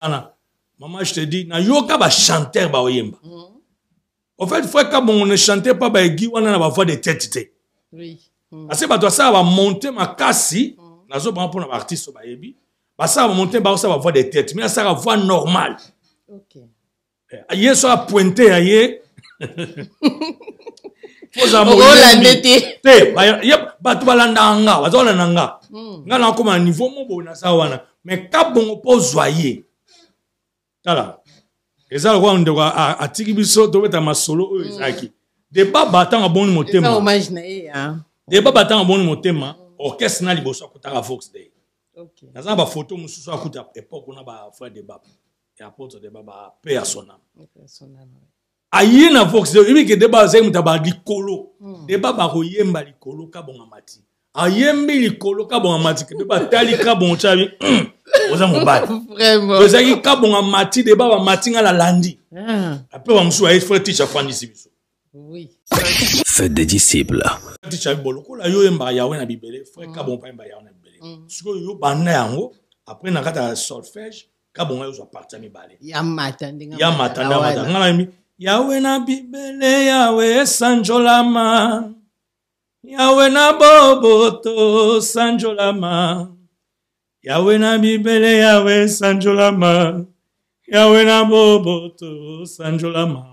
Maman, je te dis, na yoka ba chanteur ba oyemba. En fait, frère, quand on ne chantait pas ba egi, on a voix de tête. Oui. Parce que ça va monter ma cassi, na zo ba pour na artiste ba yebi. Ça va monter ba ça va voix de tête, mais ça va voix normale. OK. Aye so a pointer aye. Faut l'embêter. Ba tu balanda nga, ba zo na nga. Nga na comme un niveau mo bona ça wana. Mais ka bon po zoyer. Tala. Et ça, on doit à Tigibiso, doit être ma solo, Isaki. Débat battant à bon motema. Débat battant à bon motema. Orchestre n'a libo soit à Fox Day. Ok. Dans un photo, nous sommes à côté à l'époque, on a fait débat. Et apôtre débat, paix à son âme. Aïe na Fox Day, il y a des débats, c'est un likolo. Débat baroyemba likolo, kabon amati. Ayembi likolo, kabon amati. Débat tali kabon chavi. Vraiment. Vous avez kabon amati, débat amati à la landi. Après, on m'a dit, frère, teacher fan ici. Oui. Faites des disciples. Teacher boloko, la yo emba yawe na bibele, frère kabon pa emba yawe na bibele. Siko yo banda yango, après na kata solfège, kabon yo soit parti mi balé. Ya matanda. Ngala mi yawe na bibele, yawe sanjolama. Yawe na boboto sanjolama. Yawe na bibele, yawe sanjolama. Yawe na boboto sanjolama.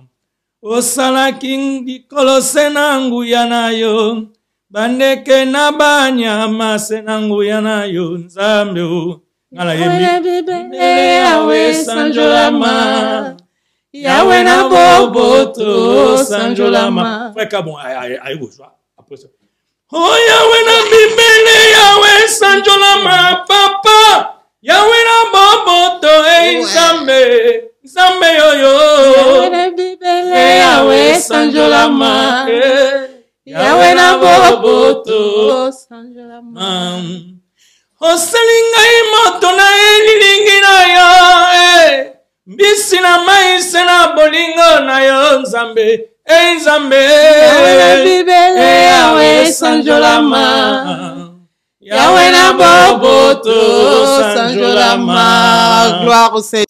Osala king di kolose nangu yanayo. Bandeke na banyama senangu yanayo. Nzambe o. Ngala yemi. Bibele yawe sanjolama. Yawe na boboto sanjolama. Frère bon aïe bourgeois. Après ça. Oh yawe na bibele yawe sanjolama papa. Yawe na boboto nzambe. Nzambe yoyo. Yawe na bibele yawe sanjolama. Yawe na boboto sanjolama. Oselinga imoto na elilingi na yo. Mbisi na maïs na bolingo na yo nzambe. Nzambe. Yawe na bibele yawe sanjolama. Yawe na boboto sanjolama. Gloire au Seigneur.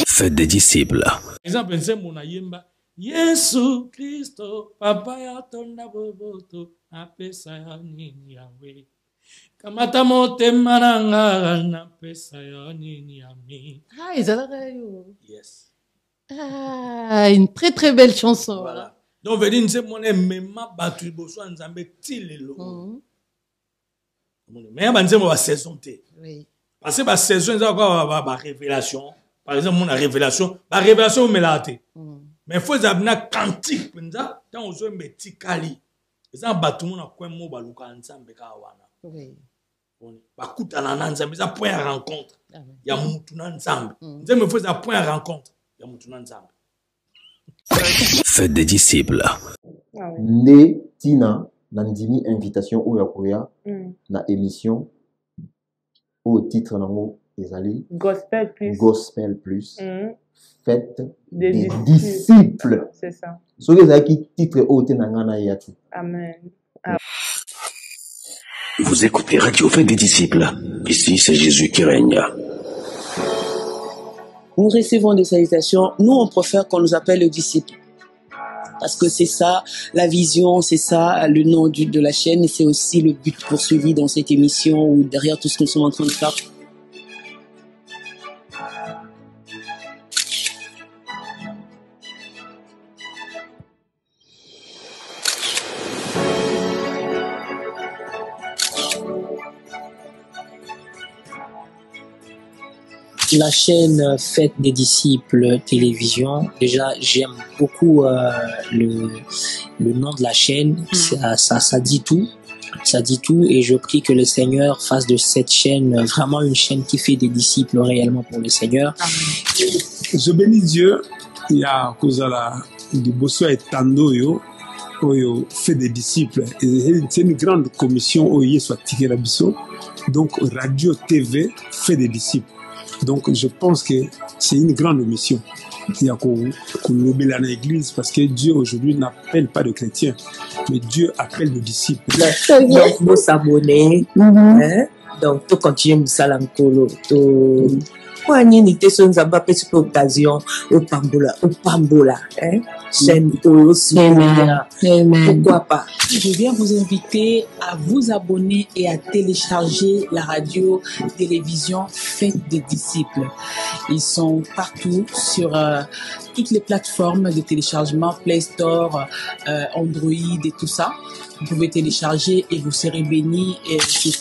Faites des disciples. Exemple, c'est mon ayemba. Yesu Christo, papa ya tonda boboto, apesa ya nini yawe. Kamata motema nanga, napesa ya nini yami. Ah, ils ont Yes. Ah, une très très belle chanson. Voilà. Donc, je dis, c'est mon mema batu boso nzambe tilelo. Mais il y a une saison. Oui. Parce que la saison, il y a une révélation. Par exemple, la révélation, mais là, mais il faut avoir une quantique. Quand on a un petit cali, il y a un bâtiment qui est un peu ensemble. Oui. Il y a un point de rencontre. Il y a un point ensemble. Il faut un point de rencontre. Il y a un point ensemble. Faites des disciples. Ne Tina Nandini invitation au Yakoya na émission au titre nango ezali Gospel Plus. Gospel Plus. Faites des disciples. C'est ça. Ce que ça qui titre au tenangana yatu. Amen. Vous écoutez Radio Faites des disciples. Ici, c'est Jésus qui règne. Nous recevons des salutations. Nous, on préfère qu'on nous appelle les disciples. Parce que c'est ça, la vision, c'est ça, le nom de la chaîne, et c'est aussi le but poursuivi dans cette émission ou derrière tout ce que nous sommes en train de faire. La chaîne Faites des disciples télévision, déjà j'aime beaucoup le nom de la chaîne, ça dit tout, et je prie que le Seigneur fasse de cette chaîne vraiment une chaîne qui fait des disciples réellement pour le Seigneur. Je bénis Dieu, il y a Kozala de Bosso et Tandoyo, fait des disciples, c'est une grande commission où il soit tiré la biso, donc radio TV fait des disciples. Donc, je pense que c'est une grande mission. Il y a qu'on l'obéit à l'église parce que Dieu aujourd'hui n'appelle pas de chrétiens, mais Dieu appelle de disciples. Donc, vous s'abonner, donc, tout continuer Moussalankolo, tout pourquoi nini te so nzamba pesi pe occasion opambola hein chaîne aussi pourquoi pas. Je viens vous inviter à vous abonner et à télécharger la radio télévision Fête des disciples. Ils sont partout sur toutes les plateformes de téléchargement, Play Store, Android et tout ça. Vous pouvez télécharger et vous serez bénis.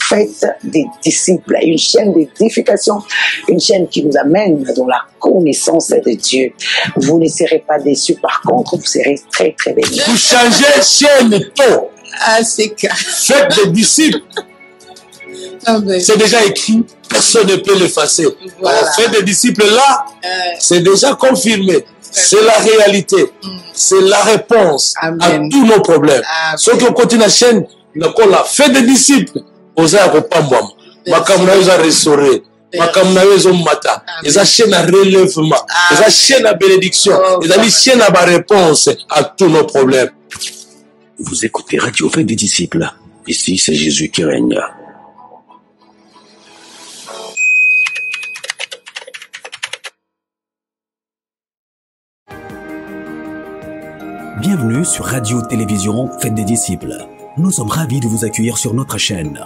Fête des disciples, une chaîne d'édification, une chaîne qui nous amène dans la connaissance de Dieu. Vous ne serez pas déçus, par contre, vous serez très très bénis. Vous changez chaîne tôt. Ah, c'est clair. Fête des disciples. Ah ben. C'est déjà écrit, personne ne peut l'effacer. Voilà. Alors, fête des disciples là, c'est déjà confirmé. C'est la réalité. C'est la réponse Amen. à tous nos problèmes. Amen. Ceux qui ont continué la chaîne, la fête des disciples, aux Akopambam, Makamna a restauré, Makamna a mata, ils ont chaîne à relèvement, ils ont chaîne à bénédiction, ils ont chaîne à réponse à tous nos problèmes. Vous écoutez Radio Fête des disciples. Ici, c'est Jésus qui règne. Bienvenue sur Radio-Télévision Fête des disciples. Nous sommes ravis de vous accueillir sur notre chaîne.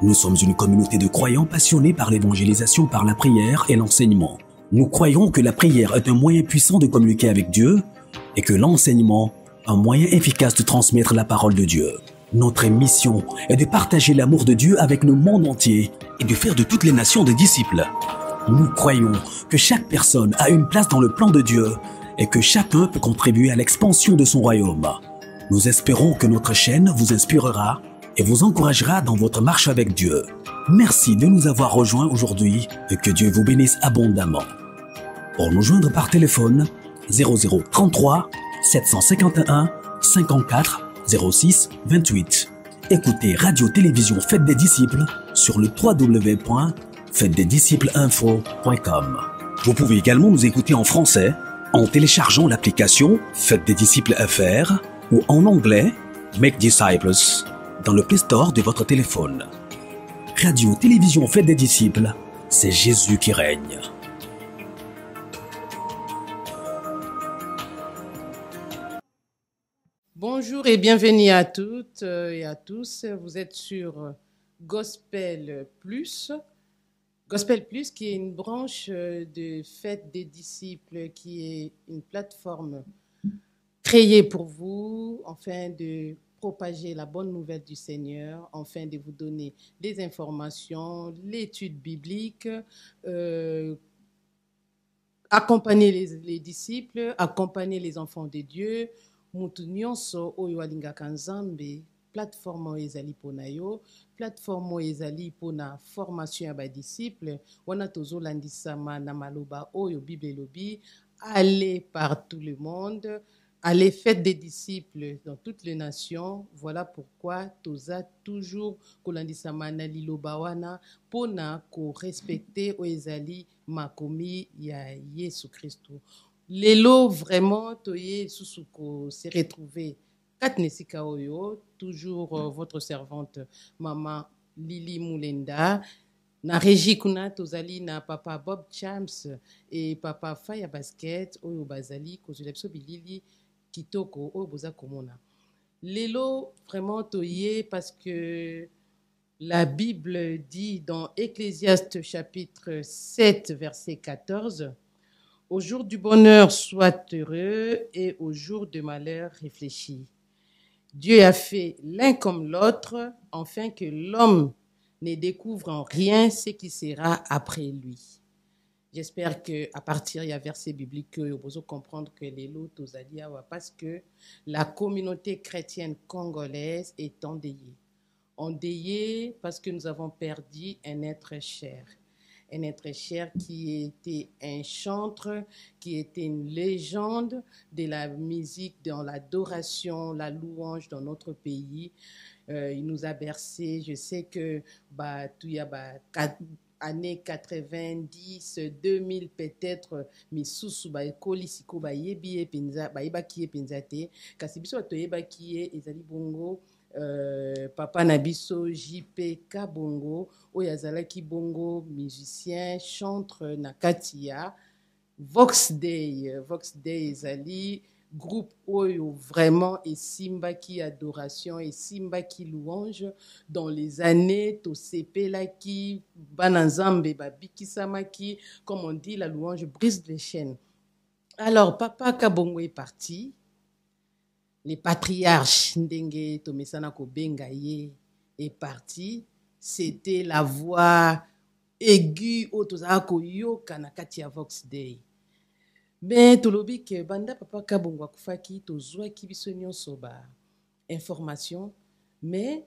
Nous sommes une communauté de croyants passionnés par l'évangélisation par la prière et l'enseignement. Nous croyons que la prière est un moyen puissant de communiquer avec Dieu et que l'enseignement, un moyen efficace de transmettre la parole de Dieu. Notre mission est de partager l'amour de Dieu avec le monde entier et de faire de toutes les nations des disciples. Nous croyons que chaque personne a une place dans le plan de Dieu et que chacun peut contribuer à l'expansion de son royaume. Nous espérons que notre chaîne vous inspirera et vous encouragera dans votre marche avec Dieu. Merci de nous avoir rejoints aujourd'hui et que Dieu vous bénisse abondamment. Pour nous joindre par téléphone, 0033 751 54 06 28. Écoutez Radio-Télévision Fête des disciples sur le www.fêtedesdisciplesinfo.com. Vous pouvez également nous écouter en français en téléchargeant l'application Fête des disciples FR ou en anglais Make Disciples dans le Play Store de votre téléphone. Radio-Télévision Fête des disciples, c'est Jésus qui règne. Bonjour et bienvenue à toutes et à tous. Vous êtes sur Gospel Plus. Gospel Plus qui est une branche de Fête des disciples, qui est une plateforme créée pour vous, afin de propager la bonne nouvelle du Seigneur, afin de vous donner des informations, l'étude biblique, accompagner les disciples, accompagner les enfants de Dieu. Mutu nyonso oyo alingaka Nzambe, plateforme oyo ezali pona yo, plateforme oyo ezali pona formation ya badisciple, wana tozolandisama na maloba oyo Bible elobi, allez par tout le monde, allez faites des disciples dans toutes les nations. Voilà pourquoi toza toujours kolandisama na liloba wana pona ko respecter oyo ezali makomi ya Yesu Kristo. Lelo vraiment toye susuko s'est retrouvé Katnesika Oyo, toujours votre servante maman Lili Moulenda, na régie kuna tozali na papa Bob Champs et papa Faya Basket oyo bazali kozulepso bilili kitoko oyo boza komona. Lelo vraiment toye parce que la Bible dit dans Ecclésiaste chapitre 7 verset 14: au jour du bonheur, sois heureux, et au jour de malheur, réfléchis. Dieu a fait l'un comme l'autre, afin que l'homme ne découvre en rien ce qui sera après lui. J'espère qu'à partir du verset biblique, vous allez comprendre que les lots aux alliés, parce que la communauté chrétienne congolaise est endeuillée. Endeuillée parce que nous avons perdu un être cher. Un être cher qui était un chantre, qui était une légende de la musique, dans l'adoration, la louange dans notre pays. Il nous a bercé. Je sais que tout y a années 90, 2000 peut-être, mais sous kolisi ko yebi penza ba yeba ki penza te kasi biso to yeba ki ezali bongo papa Nabiso JP Kabongo oyo azalaki bongo musicien chantre na Katia Vox Day ezali groupe oyo vraiment esimbaki adoration esimbaki louange dans les années tosepelaki bana nzambe babikisamaki comme on dit la louange brise les chaînes. Alors papa Kabongo est parti. Les patriarches ndenge tomesana kobenga ye est parti. C'était la voix aiguë au tozala koyoka na kati ya Vox Day. Mais tolobi ke banda papa Kabongo akufaki tozwaki biso nyonso ba information mais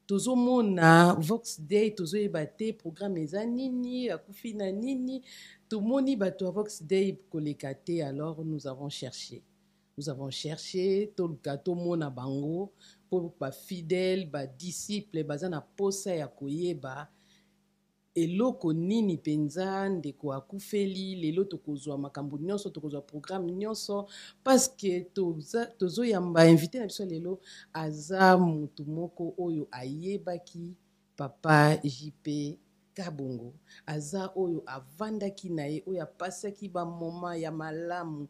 tozomona Vox Day tozoyeba te programme eza nini akufi na nini tomoni bato ya Vox Day koleka te. Alors nous avons cherché toluka tomona bango po ba fidèle ba disciple baza na posa ya koyeba eloko nini penza ndeko akufeli lelo tokozwa makambo nyonso tokozwa programme nyonso parce que tozoyamba invité na biso lelo aza mutu moko oyo ayebaki papa JP Kabongo aza oyo avandaki na ye oyo apasaki ba moment ya malamu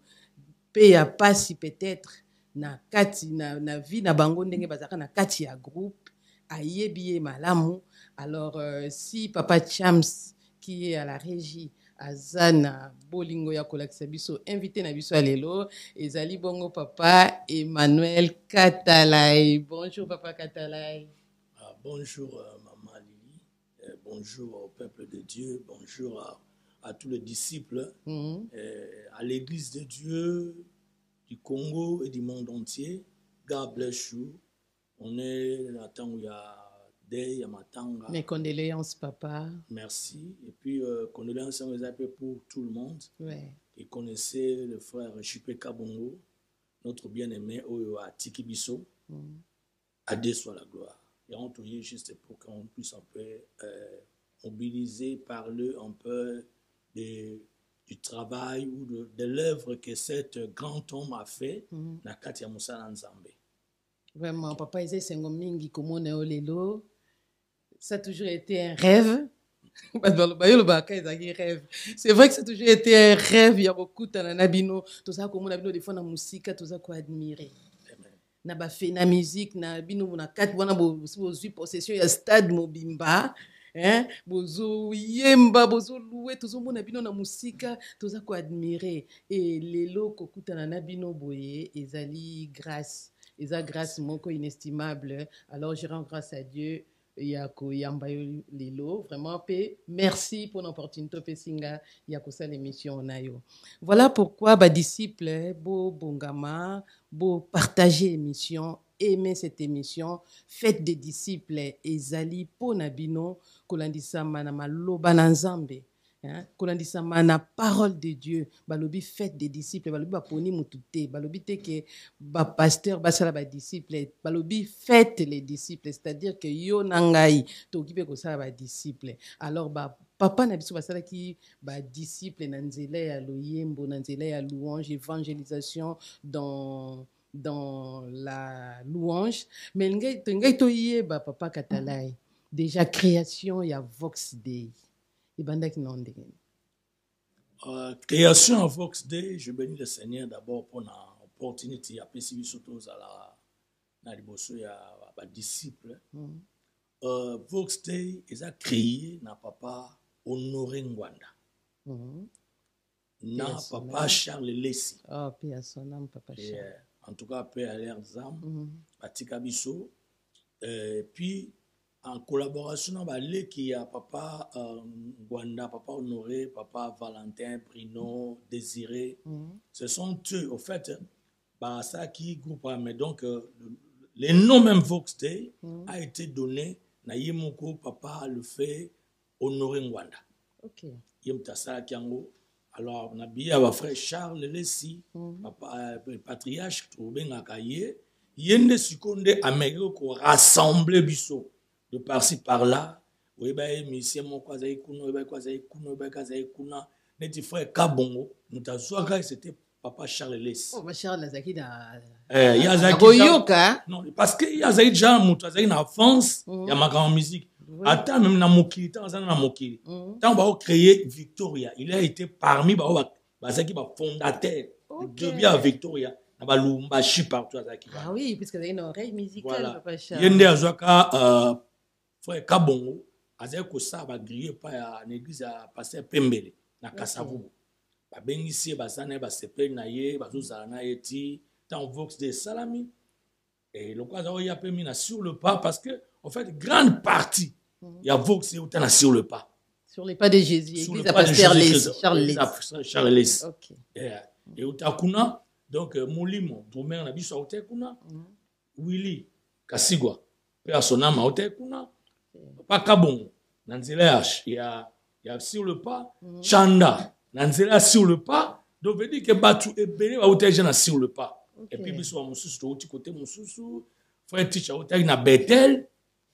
pe ya pasi peut-être na kati na vie na bango ndenge bazaka na kati ya groupe ayebi ye malamu. Alors si papa Chams qui est à la régie azana bolingo ya kolakisa biso invité na biso lelo ezali bongo papa Emmanuel Katalai. Bonjour papa Katalai. Bonjour maman Lili, bonjour au peuple de Dieu, bonjour à tous les disciples, à l'église de Dieu du Congo et du monde entier. God bless you. On est dans le temps où il y a Day, il y a Matanga. Mes condoléances, papa. Merci. Et puis, condoléances pour tout le monde. Ouais. Et connaissez le frère JP Kabongo, notre bien-aimé, à Tikibiso. À Dieu soit la gloire. Et on tourne juste pour qu'on puisse un peu mobiliser, parler un peu du travail ou de l'œuvre que cet grand homme a fait na Katia Moussa Nzambe. Vraiment, papa, il s'est mingi komone olelo. Ça a toujours été un rêve. C'est vrai que ça a toujours été un rêve. Il y a beaucoup de nabino. Tout ça, comme on a des fois dans la musique, tout ça qu'on admirer. Na ba fait na musique, na bino na quatre wana bo possession ya stade mobimba. Bozo yemba bozo loué tozo mona bino na musika toza ko admirer et lelo kokutana na bino boye ezali grâce grâce moko inestimable. Alors je rends grâce à Dieu yako yamba lelo vraiment pe merci pour l'opportunité pe singa yako sa l'émission nayo. Voilà pourquoi ba disciple bo bongama bo partager émission. Aimez cette émission, faites des disciples ezali pona bino kolandisa mana maloba na nzambe kolandisa mana parole de Dieu balobi faites des disciples balobi baponi mutute balobi te ke ba pasteur basala ba disciples balobi faites les disciples, c'est-à-dire que yo nangai tokipe ko sala ba disciples. Alors ba papa na biso basala ki ba disciples na nzela ya loyembo na nzela ya louange évangélisation dans la louange. Mais ngai to yeba papa Katalai déjà création ya Vox Day et banda ki non ndenge création à Vox Day. Je bénis le Seigneur d'abord pour l'opportunité à pesi biso tozala na liboso ya ba disciple. Vox Day est créé na papa Honoré Ngwanda na papa Charles Lessi. Oh paix à son âme papa Charles. En tout cas, paix à l'air d'âme, Batika Bisso. Puis, en collaboration avec qui a papa Gwanda, papa Honoré, papa Valentin, Bruno, Désiré. Ce sont eux, au fait, ça qui groupe. Mais donc, le nom même Vox Day a été donné na Yemoko, papa le fait Honoré Ngwanda. Ok. Yemtasa Kiango. Alors, on a bien mon frère Charles Lessi, papa patriarche, trouvé dans Kaye. Yende Sikonde Amérique ko rassembler biso de par-ci par-là. Oui, ben, monsieur mon kwazaï kuno, ben kwazaï kuno, ben kwazaï kuna. Neti frère Kabongo, nous t'assois c'était Papa Charles Les. Oh, Charles Lazaki na. Non, parce que Yazaki déjà Moutazaki na France, il y a ma grande musique. Attends, même na Mokili, tant na Mokili. Tant on va créer Victoria, il a été parmi Bazaki fondateur de bien Victoria. Lumbashi partout. Ah oui, puisque vous avez une oreille musicale, voilà. Papa Charles. Yende Azwaka, frère Kabongo, Azeko ça va griller par l'église à passer Pembele, na Kasavubu. Ba bengisi basane ba sepe na ye, bazuzala na eti, tant vox de salami. Et le quoi il y a permis sur le pas parce que en fait grande partie il y a vox et autant sur le pas. Sur les pas de Jésus, sur église à pasteur Charles Les. OK. Et utakuna donc Molimo, Domer na biso utakuna. Willy Kasigwa, personnellement utakuna. Papa Kabongo, Nanzela il y a sur le pas, Chanda Nanzela sur le pas, donc veut dire que Batu et Béné va utakuna sur le pas. Et puis biso wa mususu to uti côté mususu, frère teacher utakuna Bethel.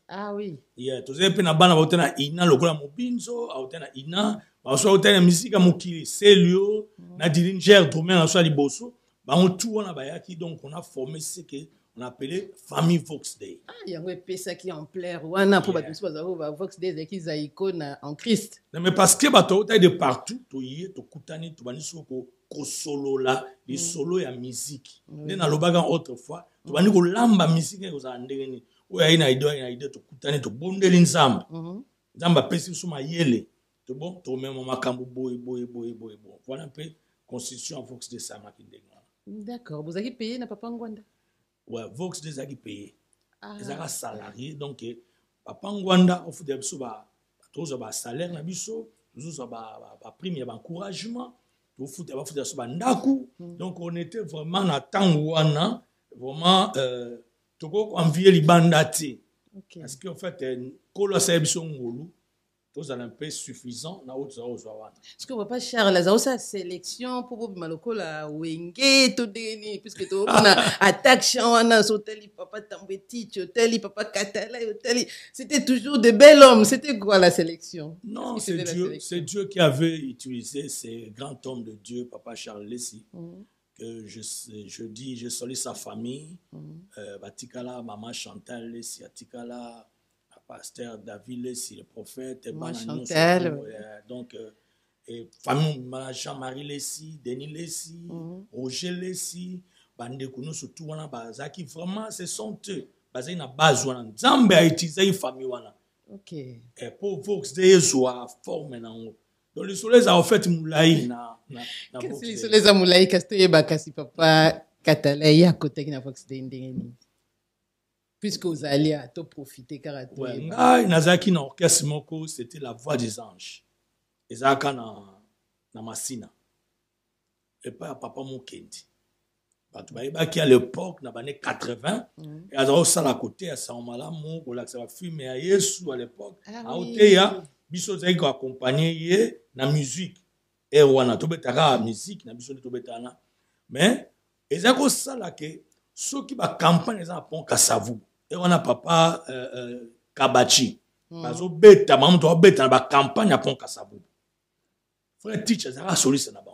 Ah oui. Yeah, tu sais, na bana ba utana ina lokola mobinzo, utana ina, ba so utana musique mokili, Celio, na diringer Domer na so liboso, ba on tout on a bayaki donc on a formé ce que on appelait famille Vox Day. Ah, il y a un pesa qui en plaire wana pour ba tous ba Vox Day qui za icône en Christ. Mais parce que ba to de partout, to yé to kutani to bani soko ko solo la, les solo ya musique. Ne na lobaga autrefois, to bani ko lamba musique ko za ndengeni. Oya ina idée to kutani to bondeli nzamba. Nzamba pesi suma yele. To bon to même makambo boy. Voilà un peu constitution en Vox Day ça makindengana. D'accord, vous avez payé na Papa Ngwanda. Ouais, Vox Day zaki payé. Ils ont salarié donc Papa Ngwanda offre des biso ba tozo ba salaire na biso, tozo ba prime ya encouragement, to foot ba foot ba ndaku. Donc on était vraiment na tangwana, vraiment toko envier libandati. Parce que en fait kolo sa biso ngolu, tozo un peu suffisant na autre wana. Est-ce que Papa Charles Lazaro sa sélection pour vous maloko la wenge to deni puisque to na attaque wana hôtel Papa Tambeti, hôtel Papa Katala, hôtel c'était toujours de bel hommes, c'était quoi la sélection? Non, c'est Dieu qui avait utilisé ces grands hommes de Dieu, Papa Charles Lessi. Que je dis, je salue sa famille, Batikala, Maman Chantal Lessi, Atikala, Pasteur David Lessi, le prophète, Chantal, donc famille Jean-Marie Lessi, Denis Lessi, Roger Lessi, Bandekuno surtout wana bazaki vraiment ce sont eux basé na base wana Nzambe a utilisé une famille wana. OK. Et pour Vox Day soit forme na ngo. Donc les soleils a fait moulai na Vox Day. Les soleils a moulai kastoye bakasi Papa Katala ya côté na Vox Day ndengeni. Puisque vous allez à tout profiter car ouais, nazaki na orchestre moko c'était la voix des anges. Ezaka na Masina. Et pas Papa Mokendi. Batu ba qui à l'époque na bané 80 et azao ça à côté à Saint-Malamu pour la ça fumer à Yesu à l'époque. A oteya biso zai ko accompagner ye na musique. Et wana to betaka musique na biso to betana. Mais ezako ça là que ceux qui ba campagne za pont Kasavu. Et on a Papa Kabachi. Bazo beta mamu to beta na ba campagne à pont Kasavu. Frère teacher ça soliste na ba.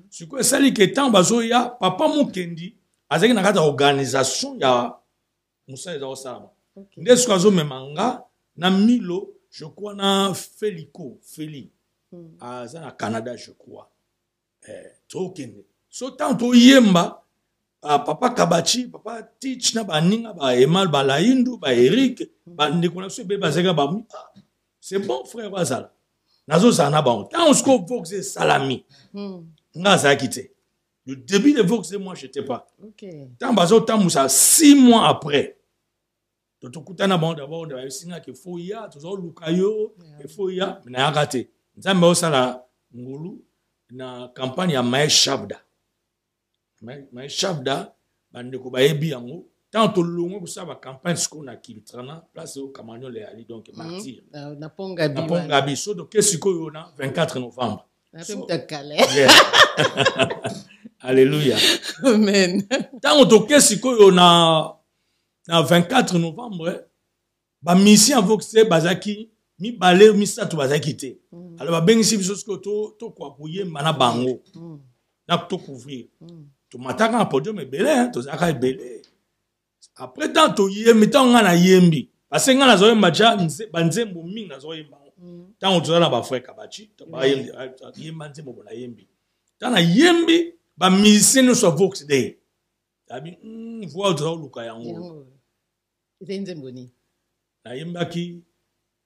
Ce que ça li que tant bazo ya Papa Mukendi azaki na kata organisation ya Musa ezao salama. Ndesu kazo memanga na Milo je crois na Feli aza na Canada je crois. To kende. So tant to yemba Papa Kabachi, Papa Teach na baninga ba Emal ba Laindu ba Eric ba ndeko na so be bazeka ba c'est bon frère bazala. Nazo sana ba tant on se Vox et salami. Le début de Vox, moi, je n'étais pas. Tant bazo tant moussa 6 mois après. Donc tout kutana bon d'abord de la singa que faut ya toujours lukayo que faut ya mais na raté. Nzambe osala ngulu na campagne ya Maï Shabda. Maï Shabda bande ko bayebi yango tant to longo ko sa ba campagne sko na Kiltrana place au Camarnon les ali donc martyr. Na Pongabi so donc qu'est-ce que na 24 novembre. Yeah. Alléluia. Amen. Tant to qu'est-ce que na 24 novembre ba mission Vox bazaki mi balé mi sa to bazaki te. Alors ba bengisi biso ko to kwa kuye mana bango. na to couvrir to mataka na podium ebele hein to zaka ebele après tant to yembi tant nga na yembi parce que nga na zoyemba ja banzembo mingi na zoyemba tant to na ba frère kabachi to ba yembi yemba nzembo bona yembi tant na yembi ba musicien no so Vox Day abi voix to luka yango nzembo ni na yembaki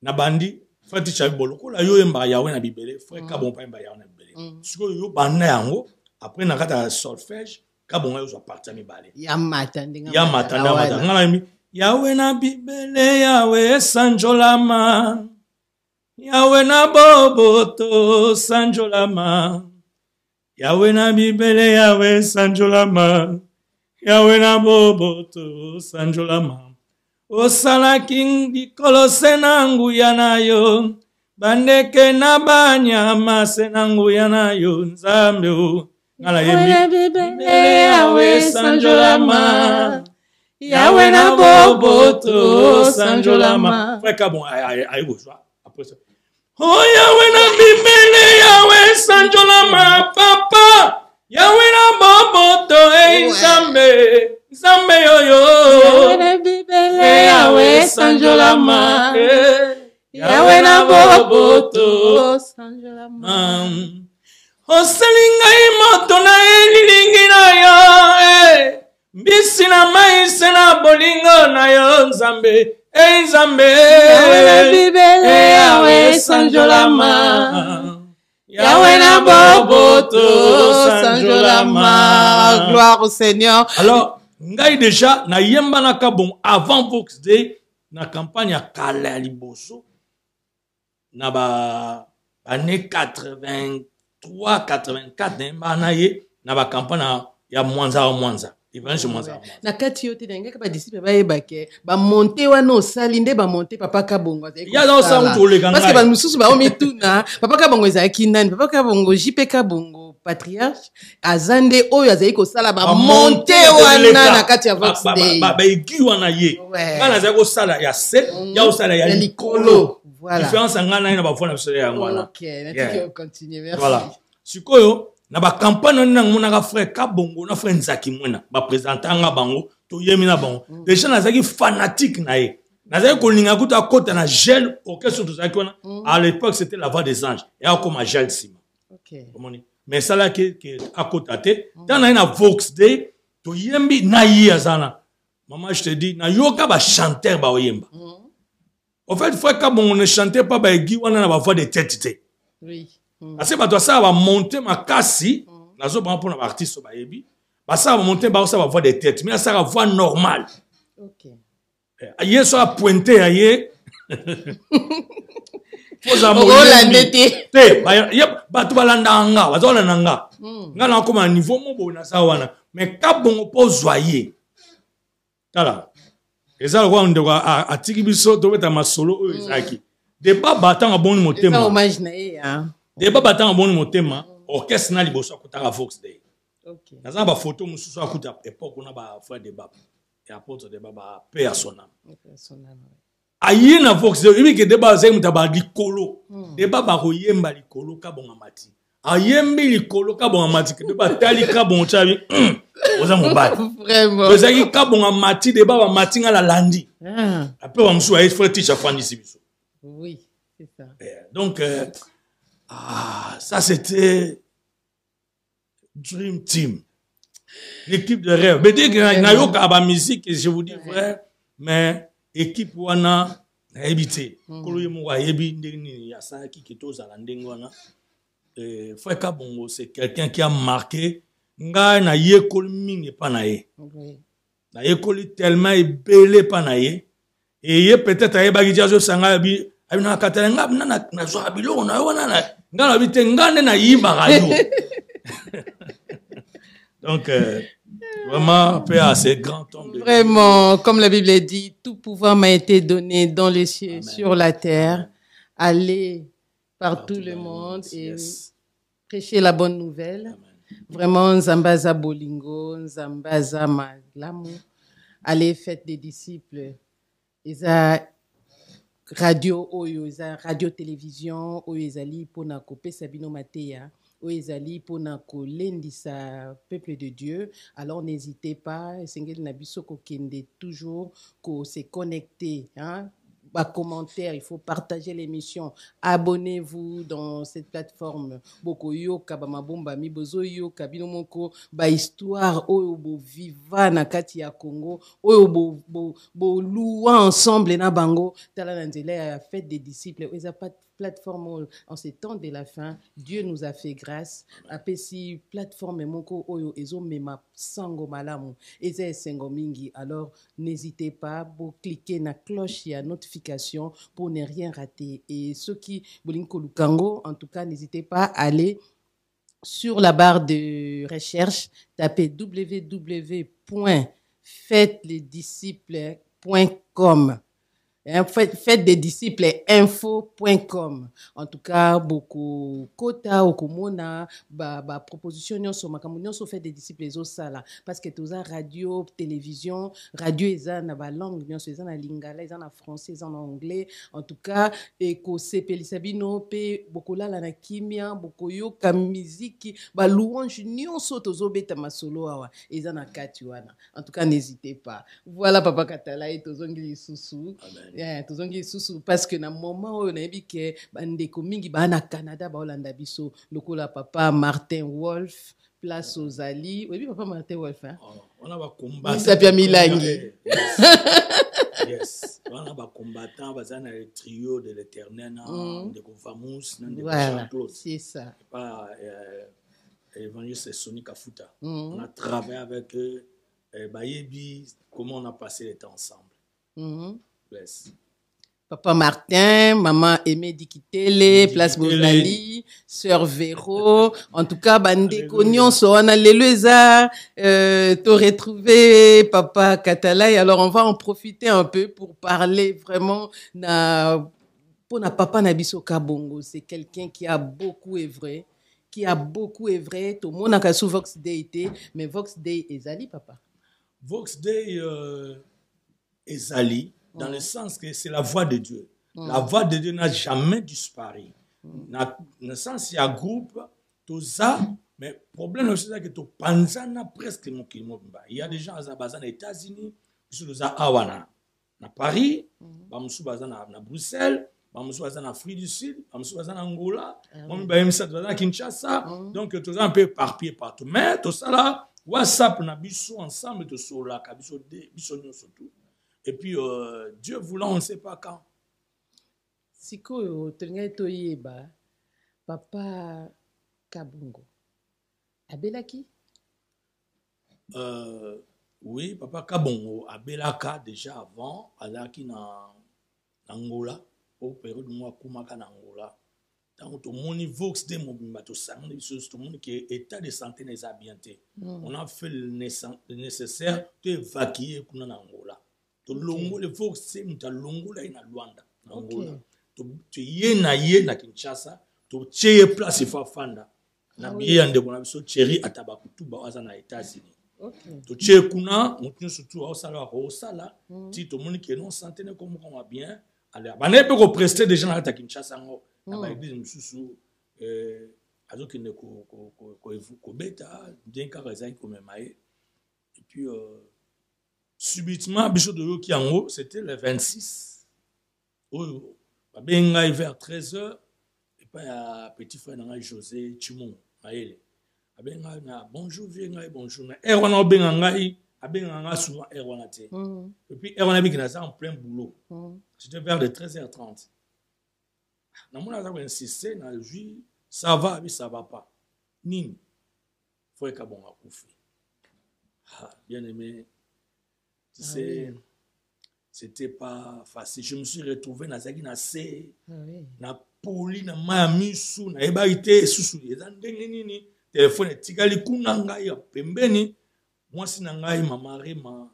na bandi fati chabi boloko la yo yemba yawe na bibele frère kabon pa yemba yawe na bibele siko yo banda yango après na kata solfège kabon yo so partir mi bale ya matanda ngala yembi yawe na bibele yawe sanjolama yawe na boboto sanjolama yawe na bibele yawe sanjolama yawe na boboto sanjolama osala kingi kolose na nguya na yo bandeke na banyama se na nguya na yo nzambe o ngala yembi bibele yawe sanjolama yawe na boboto sanjolama frère bon ayi bozwa après ça oh yawe na bibele yawe sanjolama papa yawe na boboto nzambe nzambe yoyo yawe na bibele yawe sanjolama yawe na boboto sanjolama osali ngai moto na elilingi na yo mbisi na maise na bolingo na yo nzambe nzambe yawe na bibele yawe sanjolama yawe na boboto sanjolama. Gloire au Seigneur. Alors ngai déjà na yemba na kabon avant Vox Day na campagne ya kala ya liboso na ba année 83 84 na ye na ba campagne ya mwanza Evangile mwanza na kati yote na ngaka ba disciple ba yebake ba monter wana osali nde ba monter papa kabongo ya na osa to le ganga parce que ba mususu ba omituna papa kabongo ezaki nani papa kabongo JP kabongo patriarche azande oyo azali ko sala ba monter wana na kati ya Vox Day ba egi wana ye ngana azali ko sala ya set ya osala ya likolo voilà différence ngana na ba fona biso ya ngwana OK na tiki continue merci voilà sikoyo na ba campagne na monaka frère kabongo na frère Nzaki mwena ba présentanga bango to yemi na bango déjà nazaki fanatique na ye nazaki kolinga kuta kota na gel orchestre to zaki wana à l'époque c'était la voix des anges et comme à gel sima OK mais ça là que à kota te dans na Vox Day to yembi na ye azana maman je te dis na yoka ba chanteur ba oyemba en fait frère kabongo ne chantait pas ba egi wana na ba voix de tête oui. Parce que bah ça va monter ma cassi, la zone pour un artiste bah yebi, bah ça va monter bah ça va voir des têtes, mais ça va voir normal. OK. Hier soit pointé ailleurs. Faut amour. Oh la nete. Bah tu vas l'andanga, bah tu vas l'andanga. Ngana comme un niveau mon bon na ça wana, mais cap bon pour joyer. Tala. Et ça le quoi on doit à tikibiso to beta masolo ezaki. Débat battant à bon motema. Ça hommage na hein. Débat battant en bon motema, orchestre na liboso akutaka Vox Day. OK. Naza ba photo mususu akuta époque on a ba frère débat et apôtre débat ba père sonam. Ayi na Vox Day, ibi ke débat zai mutaba likolo. Débat ba koyemba likolo ka bonga mati. Ayembi likolo ka bonga mati ke débat tali ka bonga chabi. Oza mobali. Vraiment. Ozaki ka bonga mati débat ba mati nga la landi. Après ba musu ayi frère teacher fandi sibiso. Oui, c'est ça. Donc ça c'était Dream Team, l'équipe de rêve. Mais dès que na yoka ba musique, je vous dis frère, mais équipe wana na habité. Kolo yemo wa yebi ndeni ya sa ki kitoza la ndengo wana. Frère Kabongo c'est quelqu'un qui a marqué nga na yekoli mingi pa na ye. Na yekoli tellement belé pa na ye. Et ye peut-être ayeba ki jazo sanga bi na katalenga na zo abilo na wana na ngana bite ngane na yimba radio. Donc vraiment paix à ces grands hommes. Vraiment, comme la Bible dit, tout pouvoir m'a été donné dans les cieux, sur la terre. Allez par tout le monde et prêcher la bonne nouvelle. Amen. Vraiment, Zambaza Bolingo, Zambaza Malamu. Allez, faites des disciples. Ils ont radio, oyo, ils ont radio télévision, oyo, ils ont pona kopé Sabino Matéa. ezali pona kolendisa peuple de Dieu. Alors n'hésitez pas, esengeli na biso kokende toujours ko se connecter, hein. Bas commentaire, il faut partager l'émission. Abonnez-vous dans cette plateforme. Boko yoka ba mabomba mi bozo yoka bino moko ba histoire oyo bo viva na kati ya Congo, oyo bo louer ensemble na bango tala na nzela ya fête des disciples. Eza plateforme en ces temps de la fin, Dieu nous a fait grâce. Apesi plateforme moko oyo ezo mema sango malamu eza esengo mingi. Alors n'hésitez pas pour cliquer na cloche ya notification pour ne rien rater. Et ceux qui bolinko lukango, en tout cas n'hésitez pas à aller sur la barre de recherche, tapez www.faites-les-disciples.com. Faites des disciples info.com. En tout cas, beaucoup kota okomona ba proposition nyonso makambo nyonso fait des disciples ezo sala parce que toza radio, télévision, radio eza na ba langue nyonso eza na lingala, eza na français, eza na anglais. En tout cas, eko sepelisa bino pe bokolala na kimia, bokoyoka musique, ba louange nyonso tozobeta masolo awa eza na kati wana. En tout cas, n'hésitez pas. Voilà Papa Katala et tozongi lisusu. Yeah, tozongi susu parce que na moment où on a vu que bandeko mingi ba na Canada ba Olanda biso lokola Papa Martin Wolf place aux Ali. Oui, Papa Martin Wolf hein. On a ba combattant. Ça bien Milangi. Yes. On a ba combattant bazana le trio de l'Éternel de Famous de voilà, c'est ça. Pas évangéliste Sonic Kafuta. On a travaillé avec eux Bayebi comment on a passé le temps ensemble. Papa Martin, maman Aimé Dikitele, place Bozali, sœur Véro, en tout cas, bande cognon, so on a l'Elueza, t'as retrouvé Papa Katalai. Alors on va en profiter un peu pour parler vraiment pour na Papa Nabiso Kabongo. C'est quelqu'un qui a beaucoup œuvré, Tout le monde a sous Vox Day, mais Vox Day ezali Papa. Vox Day ezali. Dans le sens que c'est la voix de Dieu. La voix de Dieu n'a jamais disparu. Dans le sens qu'il y a un groupe, tout ça, mais le problème c'est que tout panzana presque mon kilomètre. Il y a des gens aux États-Unis, qui sont à Paris, qui sont à Bruxelles, qui sont en Afrique du Sud, qui sont en Angola, qui sont à Kinshasa. Donc tout ça un peu éparpillé partout. Mais tout ça là, WhatsApp, on a biso ensemble, tout ça là, biso surtout. Et puis, Dieu voulant, on ne sait pas quand. Siko, toyeba, Papa Kabongo. Abelaki? Oui, Papa Kabongo. Abelaka déjà avant, alaki na Angola, au période de moi, Kumaka na Angola. Tant que mon niveau, c'était mon bateau, ça, tout le monde qui est état de santé n'est pas bien. On a fait le nécessaire pour évacuer na Angola. To longo le fox c'est muta longo la ina Luanda na Angola to ye na Kinshasa to cheye place fa fanda na biye ande bona biso chéri atabakutu ba waza na États-Unis to cheye kuna mutu surtout au sala ti to moni ke non santé ne comme on va bien aller ba pe ko prester des gens à Kinshasa ngo na ba église mususu azoki ne ko beta bien ka raison ko memaye et puis subitement, Bichot de Yokiango, c'était le 26. Oh, ben vers 13h, et puis petit frère José Chimon, Maël. Bonjour, viens, bonjour. Erwana Bengangai, Abenganga souvent Erwana. Et puis Erwana Bignaza en plein boulot. C'était vers les 13h30. On a insisté, on a dit, ça va, mais ça va pas. Nini, frère Kabonga Koufi. Bien aimé. C'était pas facile. Je me suis retrouvé dans Zagi na C, na poli na mamisu na ebaité susu ezandenge nini téléphone tigali kunanga ya pembeni moi si nangai mama Rema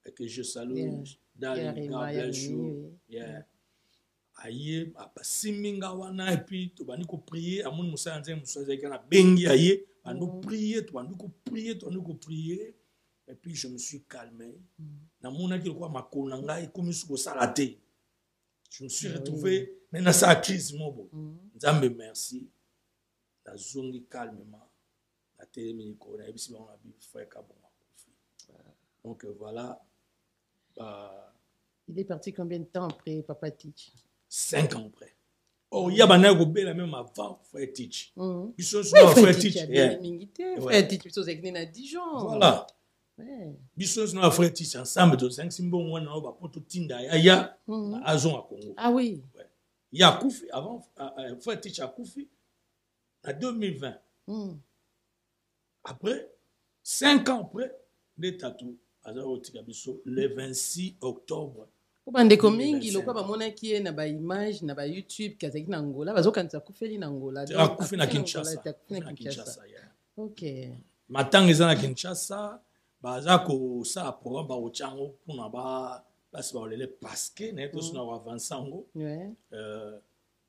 et que je salue Darling God bless you aye siminga wana et puis to bani ko prier amon musa nze musa zaki na bengi aye bando prier to bando ko prier. Et puis je me suis calmé. Je me suis retrouvé dans sa crise. Nzambe merci. la zongi calmement, la télémini corona, et puis on a vu frère Kabongo. Donc voilà. Il est parti combien de temps après Papa Teach? 5 ans après. Oh, il y a un la même avant frère Teach. Ils sont frère Teach. Frère Teach, ils sont à Dijon. Voilà. Ils sont frère Teach ensemble de 5 simbons, on a pour tout Tinda, il y a Azon à Congo. Ah oui. Il y a Koufi, avant, frère Teach à Koufi, en 2020. Après, 5 ans après, les tatous, le 26 octobre. Bande mingi lokwa bamona ki na ba image na ba YouTube kazaki na Angola bazokanisa kufeli na Angola. Kufi na Kinshasa. OK. Matang eza na Kinshasa, baza ko sa programme ba ochango pona ba basi ba olele parce que na to suna avançango.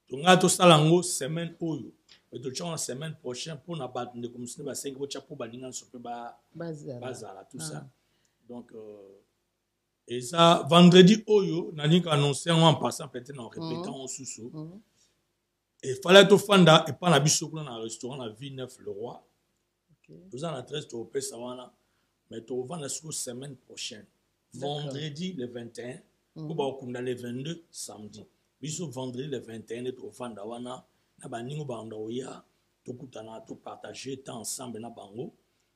Tunga to salango semaine oyo. Et to changa semaine prochaine pour na ba de comme si ba 5 bo chapo ba linga so pe ba bazala tout ça. Donc et ça vendredi oyo nani ka annoncer en passant peut-être en répétant en sous et fallait to fanda et pas na biso kuna na restaurant na Villeneuve le Roi. Nous en a 13 to pe sawana mais to vendre la semaine prochaine vendredi le 21 ou ba okunda le 22 samedi biso vendredi le 21 to fanda wana na baningo banda oya to kutana to partager temps ensemble na bango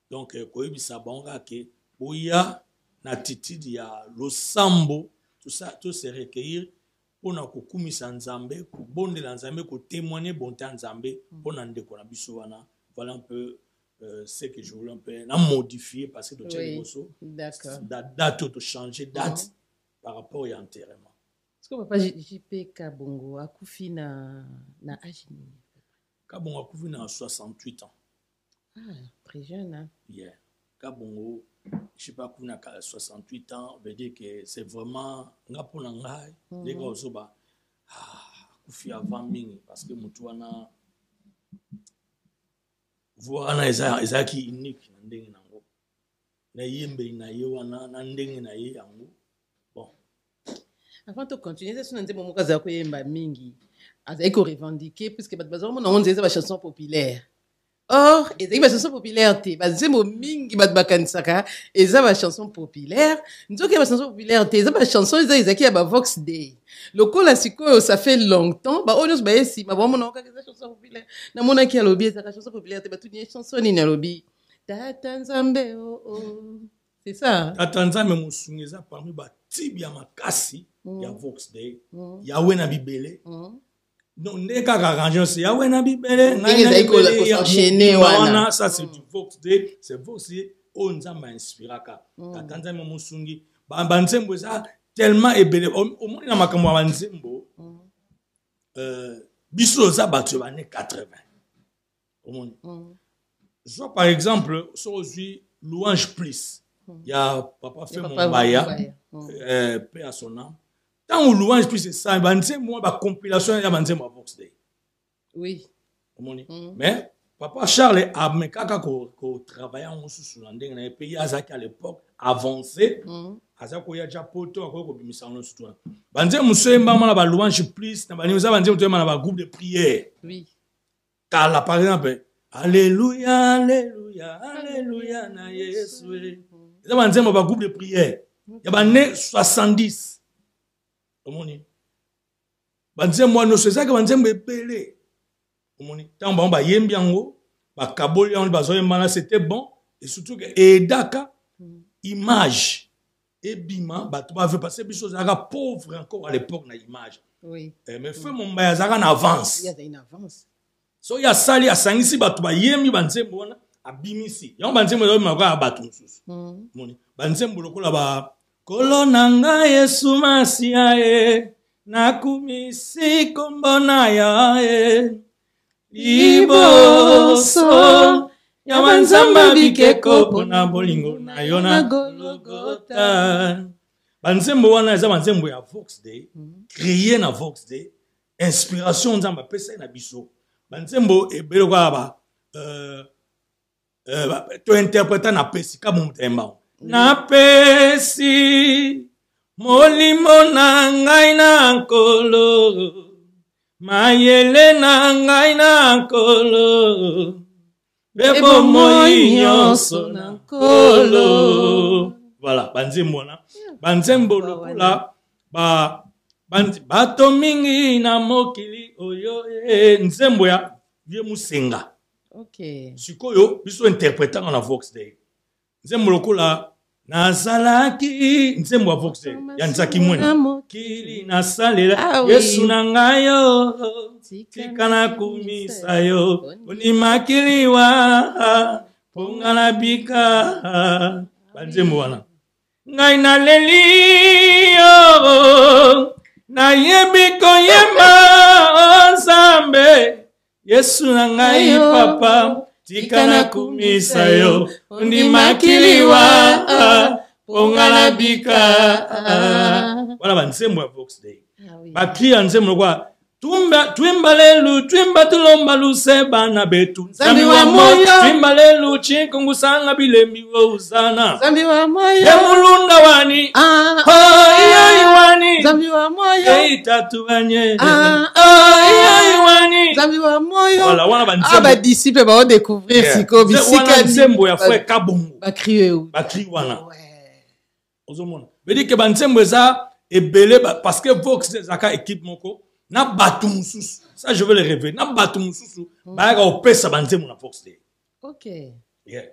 donc ko yebisa bango ke oya na titidi ya losambo tout ça tout se recueillir pour na kokumisa nzambe ko bondela nzambe ko témoigner bonté nzambe pour na ndeko na biso wana voilà un peu ce que je voulais un peu na modifier parce que to tchèque bosso d'accord date to changer date par rapport à enterrement. Est-ce que papa JP Kabongo akufi na Agini? Kabongo akufi na 68 ans. Ah, très jeune hein. Yeah. Kabongo je sais pas qu'on a 68 ans, veut dire que c'est vraiment nga pona ngai les gars osoba kufi avant mingi parce que mutu wana voilà ezaki unique na ndenge nango na yembe na ye wana na ndenge na ye yango bon avant de continuer ça sonne mo moka za ko yemba mingi azai ko revendiquer puisque bat bazo mo na on ba chanson populaire. Or, et c'est une chanson populaire, c'est mon mingi badbakansaka, et ça va chanson populaire. Nous avons une chanson populaire, c'est une chanson qui a Vox Day. Le coup là, ça fait longtemps. Bah, on nous bah si, ma maman n'a pas une chanson populaire. Na mona qui a lobby, c'est une chanson populaire, c'est pas toute une chanson ni na lobby. Tatanzambe oh oh. C'est ça. Tatanzambe musungeza parmi ba tibia makasi ya Vox Day. Ya wena bibele. Donc, dès qu'on arrange, c'est ya wena bibele, ça c'est du Vox Day, c'est Vox Day, on m'a inspiré ka. Tatanzambe musungi, banzembo ça tellement ebele. Au moins na makambo banzembo, biso za batu bane 80. Au moins. Soit par exemple, sur aujourd'hui Louange Plus, il y a papa fait mon baya, paix à son nom. Tant que Louange Plus c'est ça, moi ba compilation ya banzembo Vox Day. Oui. Mais papa Charles a me kaka ko travailler en sous landing na pays azaki à l'époque avancé. Azako ya japoto ko bimisa no sous. Banzembo semba na ba Louange Plus na bani za banzembo na ba groupe de prière. Oui. Car par exemple Alléluia, Alléluia, Alléluia, na Yesu. Ça va dire mon groupe de prière. Il y a né 70. Omoni. Banze moi no c'est ça que banze mbepele. Omoni. Tant bon ba yembiango, ba kaboli on ba zoyemana c'était bon et surtout que edaka image et bima ba to ba veut passer biso zaka pauvre encore à l'époque na image. Oui. Mais fait mon ba zaka en avance. Il y a une avance. So ya sali asangisi batu ba yemi banzembo wana abimisi yango banzembo yo makwa batu mususu moni banzembo lokola ba kolonanga Yesu masia e nakumisi kombona ya e liboso ya banzamba bikeko pona bolingo na yo na Golgotha. Banzembo wana eza banzembo ya Vox Day créé na Vox Day inspiration nzamba pesa na biso. Banzembo ebelo kwa ba to interpréter na pesi ka mutemba na pesi molimo na ngai na nkolo mayele na ngai na nkolo bebo moi nyonso na nkolo. Voilà, banzembo na banzembo lokola bato mingi na mokili oyo nzembo ya vie musenga. Okay. Sikoyo biso interprétant na Vox Day. Nzembo lokola nazalaki nzembo ya Vox Day ya nzaki mwene kili nasalela Yesu na ngayo tika na kumisa yo onimakiliwa ponga na bika banzembo wana ngai na lelio na yebi koyemba Nzambe Yesu na ngai papa tika na kumisa yo onimakiliwa ponga na bika. Voilà banzembo ya Vox Day. Bakria nzembo kwa twimba lelu twimba tulomba luseba na betu Nzambi wa moyo twimba lelu chikungu sanga bilembi wo uzana Nzambi wa moyo ya mulunda wani iyo iwani Nzambi wa moyo itatuanye iyo iwani Nzambi wa moyo. Voilà wana banzembo ba disciple ba découvrir siko bisika nzembo ya fwe kabongo bakriwe bakri wana ozomona veut que banzembo eza ebele parce que Vox zaka équipe moko na batu mususu. Ça je veux le révéler. Na batu mususu ba opesa banzembo na Vox Day. OK. Yeah.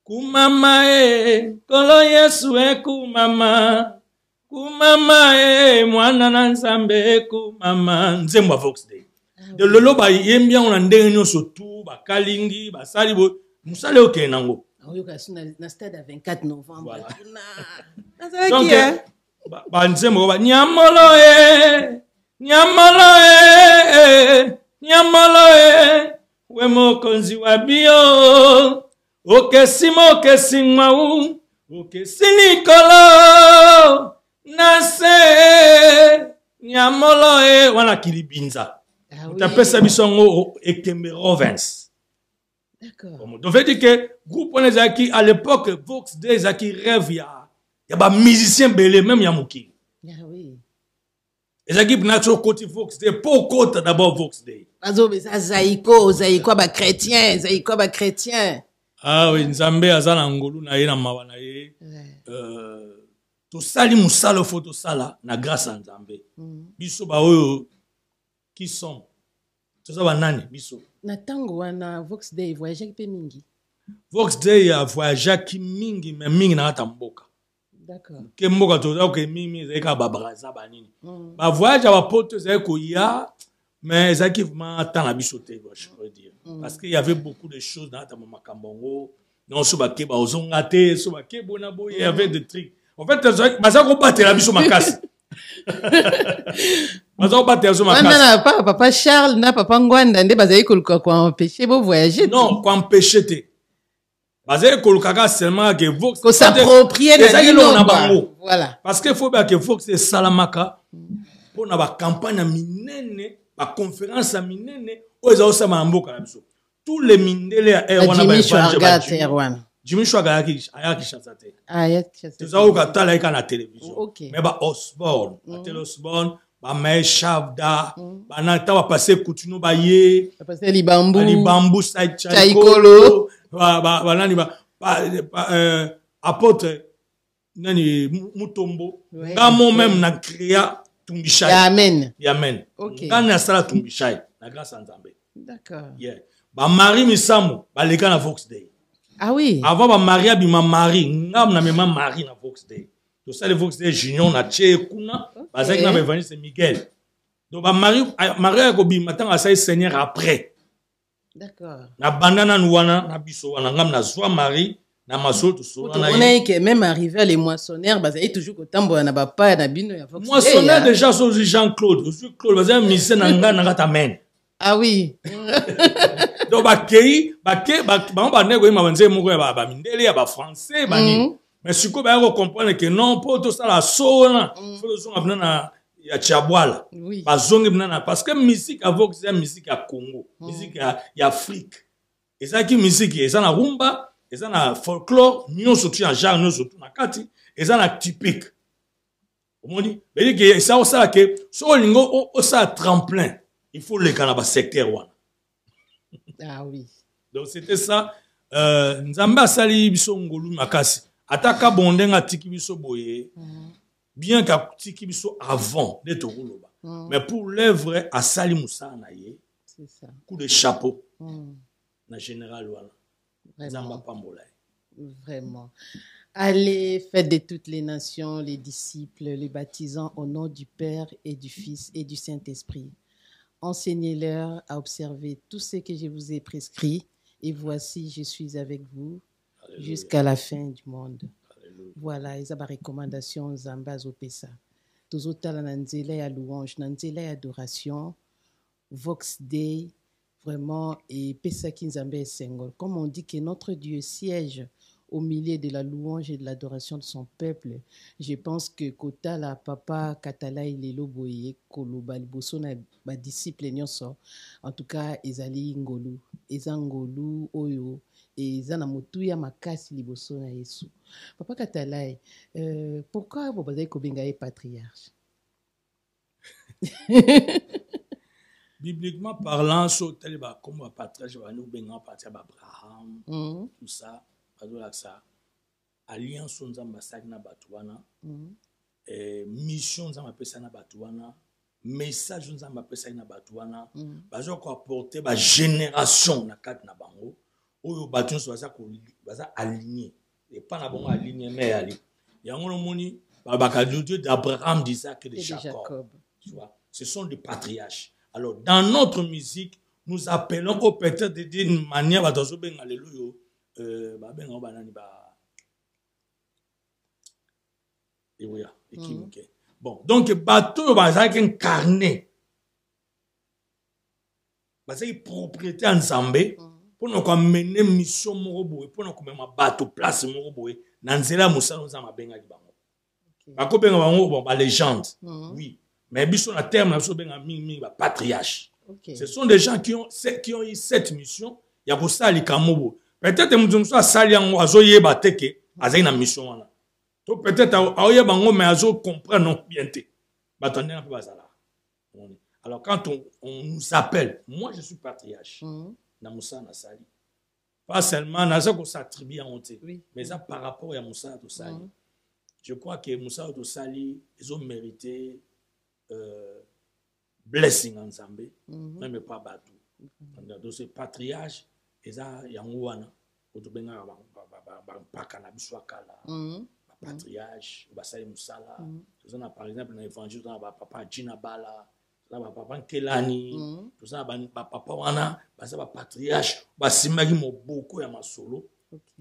Kumama kolo Yesu kumama. Kumama mwana na Nzambe kumama nzembo Vox Day. De lolo ba yembia on ndenge nyoso tu ba kalingi ba sali bo musale okenango. Oyoka na stade à 24 novembre. Voilà. Donc banzembo ba nyamolo we mokonzi wa bio okesi mwau okesi nikolo nase nyamolo wana kilibinza utapesa bisongo ekembe Rovens. D'accord. Donc veut dire que groupe on ezaki à l'époque Vox Day ezaki rêve ya ba musicien belé même ya muki. Ah oui. Ezaki nacho côté Vox Day pour côté d'abord Vox Day. Azo beza zaiko ba chrétien, zaiko ba chrétien. Ah oui, Nzambe azana ngolu na ye na mawa na ye. To sali musalo photo sala na grâce à Nzambe. Biso ba oyo qui sont toza banani biso. Na tango wana Vox Day voyage ki pe mingi. Vox Day ya voyage ki mingi mais mingi na ata mboka. D'accord. Que mboka toza ko mingi zeka ba braza banini. Ba voyage ba poto zeko ya mais zaki vraiment tant la bisoté je peux dire. Parce qu'il y avait beaucoup de choses dans ta makambongo. Non so ba ke ba ozongate, so ba ke bona boy, il y avait des trucs. En fait baza ko battre la biso makasi. Baza ko battre la biso makasi. Na papa Charles na papa Ngwanda nde bazali koluka ko empêcher bo voyager. Non, ko empêcher te. Baza ko luka seulement que Vox ko s'approprier de l'île. Voilà. Parce qu'il faut bien que Vox c'est salamaka pour na ba campagne minene, ba conférence minene, o eza osama mboka na biso. Tous les mindele à Erwana ba Jimmy Chouaga ayaki chansate. Ayaki chansate. Tu sais ka tala ika na télévision. Okay. Mais ba Osborne, Télé Osborne, ba Maë Chavda, ba na ta va passer Coutinho ba ye, ba passer Libambu Chaikolo, ba nani ba apôtre nani Mutombo. Ngamo même na créa Tumbishai. Amen. Amen. Okay. Ngana sala Tumbishai na grâce à Nzambe. D'accord. Yeah. Ba Marie Misamo, ba leka na Vox Day. Ah oui. Avant ba Maria bima Marie, ngam na mema Marie na Vox Day. To ça le Vox Day junior na che kuna, bazaki na evangeliste Miguel. Donc ba Maria ko bima tanga sai Seigneur après. D'accord. Na bandana nuwana na biso wana ngam na zwa Marie na masolo to so na. On a que même arrivé les moissonneurs, bazali toujours ko tambola na papa na bino ya Vox Day. Moissonneur déjà so Jean-Claude, je Claude bazali mise na ngana ngata men. Ah oui. Donc bakei ba nego ima banze moko ya ba mindele ya ba français bani. Mais siko ba ko comprendre que non pour tout ça la sona, faut so ngabna na ya Chabwala. Oui. Ba zongi bna parce que musique avec c'est musique ya Congo, musique ya Afrique. Et ça qui musique, et ça na rumba, et ça na folklore, nous surtout en genre nous surtout na kati, et ça na typique. omoni beli ke ça osala ke so lingo osa tremplin il faut le kanaba secteur wana. Ah oui. Donc c'était ça. Nzambe asali biso ngolu makasi. Ataka bondenga tiki biso boye. Bien ka tiki biso avant de tokoloba. Mais pour l'œuvre asali musa na ye. C'est ça. Coup de chapeau. Na général wana. Nzamba pambola. Vraiment. Allez, faites de toutes les nations les disciples, les baptisants au nom du Père et du Fils et du Saint-Esprit. Enseignez-leur à observer tout ce que je vous ai prescrit. Et voici, je suis avec vous jusqu'à la fin du monde. Alléluia. Voilà, ils ont des recommandations Zamba Zopesa. Tous autres na nzela ya louange, na nzela ya adoration, Vox Day, vraiment, et Pesa Kinzambe et Sengol. Comme on dit que notre Dieu siège au milieu de la louange et de l'adoration de son peuple, je pense que Kota la papa Katala ilelo boye koloba liboso na ba disciple nyonso, en tout cas ezali ngolu oyo eza na motuya makasi liboso na Yesu. Papa Katala, pourquoi vous bazali kobenga ye patriarche? Bibliquement parlant, so tel ba comme patriarche ba nous benga patriarche Abraham, tout ça. Ça alliance nzamba saki na batu wana mission nzamba pesa na batu wana message nzamba pesa na batu wana bazo ko apporter ba génération na kati na bango oyo batu nso baza aligné et pas na bongo aligné mais ali yango no moni ba Dieu d'Abraham, d'Isaac et de Jacob. Tu vois, ce sont des patriarches. Alors dans notre musique nous appelons peut-être d'une manière bazo ben alléluia. Bon, donc bateau bazaki incarné, bazaki propriété ensemble pour nous mener mission moroboé, pour nous mener bateau place moroboé, nanzela musalo za mabenga libango. Bako benga bango bon ba légende, oui, mais biso na terme na biso benga mingi ba patriarche. Ce sont des gens qui ont eu cette mission, ya kosali kamobo. Peut-être que a sali yango azoyeba teke azali na mission wana. To peut-être aoyeba ngo mais azo comprendre non bien te. Batande na bazala. Alors quand on nous appelle, moi je suis patriarche. Na Moussa na sali. Pas seulement na ça ko s'attribue en honte, mais ça par rapport à Moussa to sali. Je crois que Moussa to sali ils ont mérité blessing ensemble, même pas bateau. Donc c'est patriarche. Eza yango wana otobenga ba na biso akala ba patriarche basali musala tozana par exemple na évangile na ba papa Jina Bala na ba papa Kelani tozana ba papa wana basa ba patriarche basimaki moboko ya masolo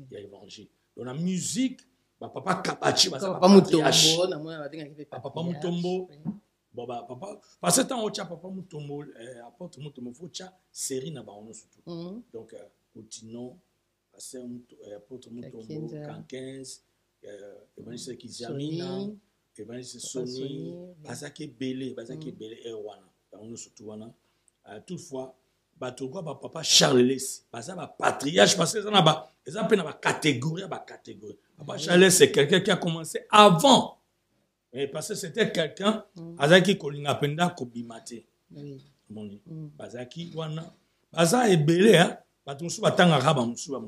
ya évangile dans la musique ba papa Kabachi basa ba patriarche papa Mutombo bon bah papa parce que tant au tcha papa Mutombo apporte Mutombo faut tcha série na ba ono surtout donc Outino passer apporte Mutombo quand 15 Evangeliste Kizamina Evangeliste Sony bazaki belé wana ba ono surtout wana toutefois bato quoi ba papa Charles Les basa ba patriarche parce que ça na ba ça pe na ba catégorie papa Charles c'est quelqu'un qui a commencé avant. Mais parce que c'était quelqu'un azaki kolinga penda kobimate. Moni. Bazaki wana. Baza ebele hein. Batu musu batanga raba musu ba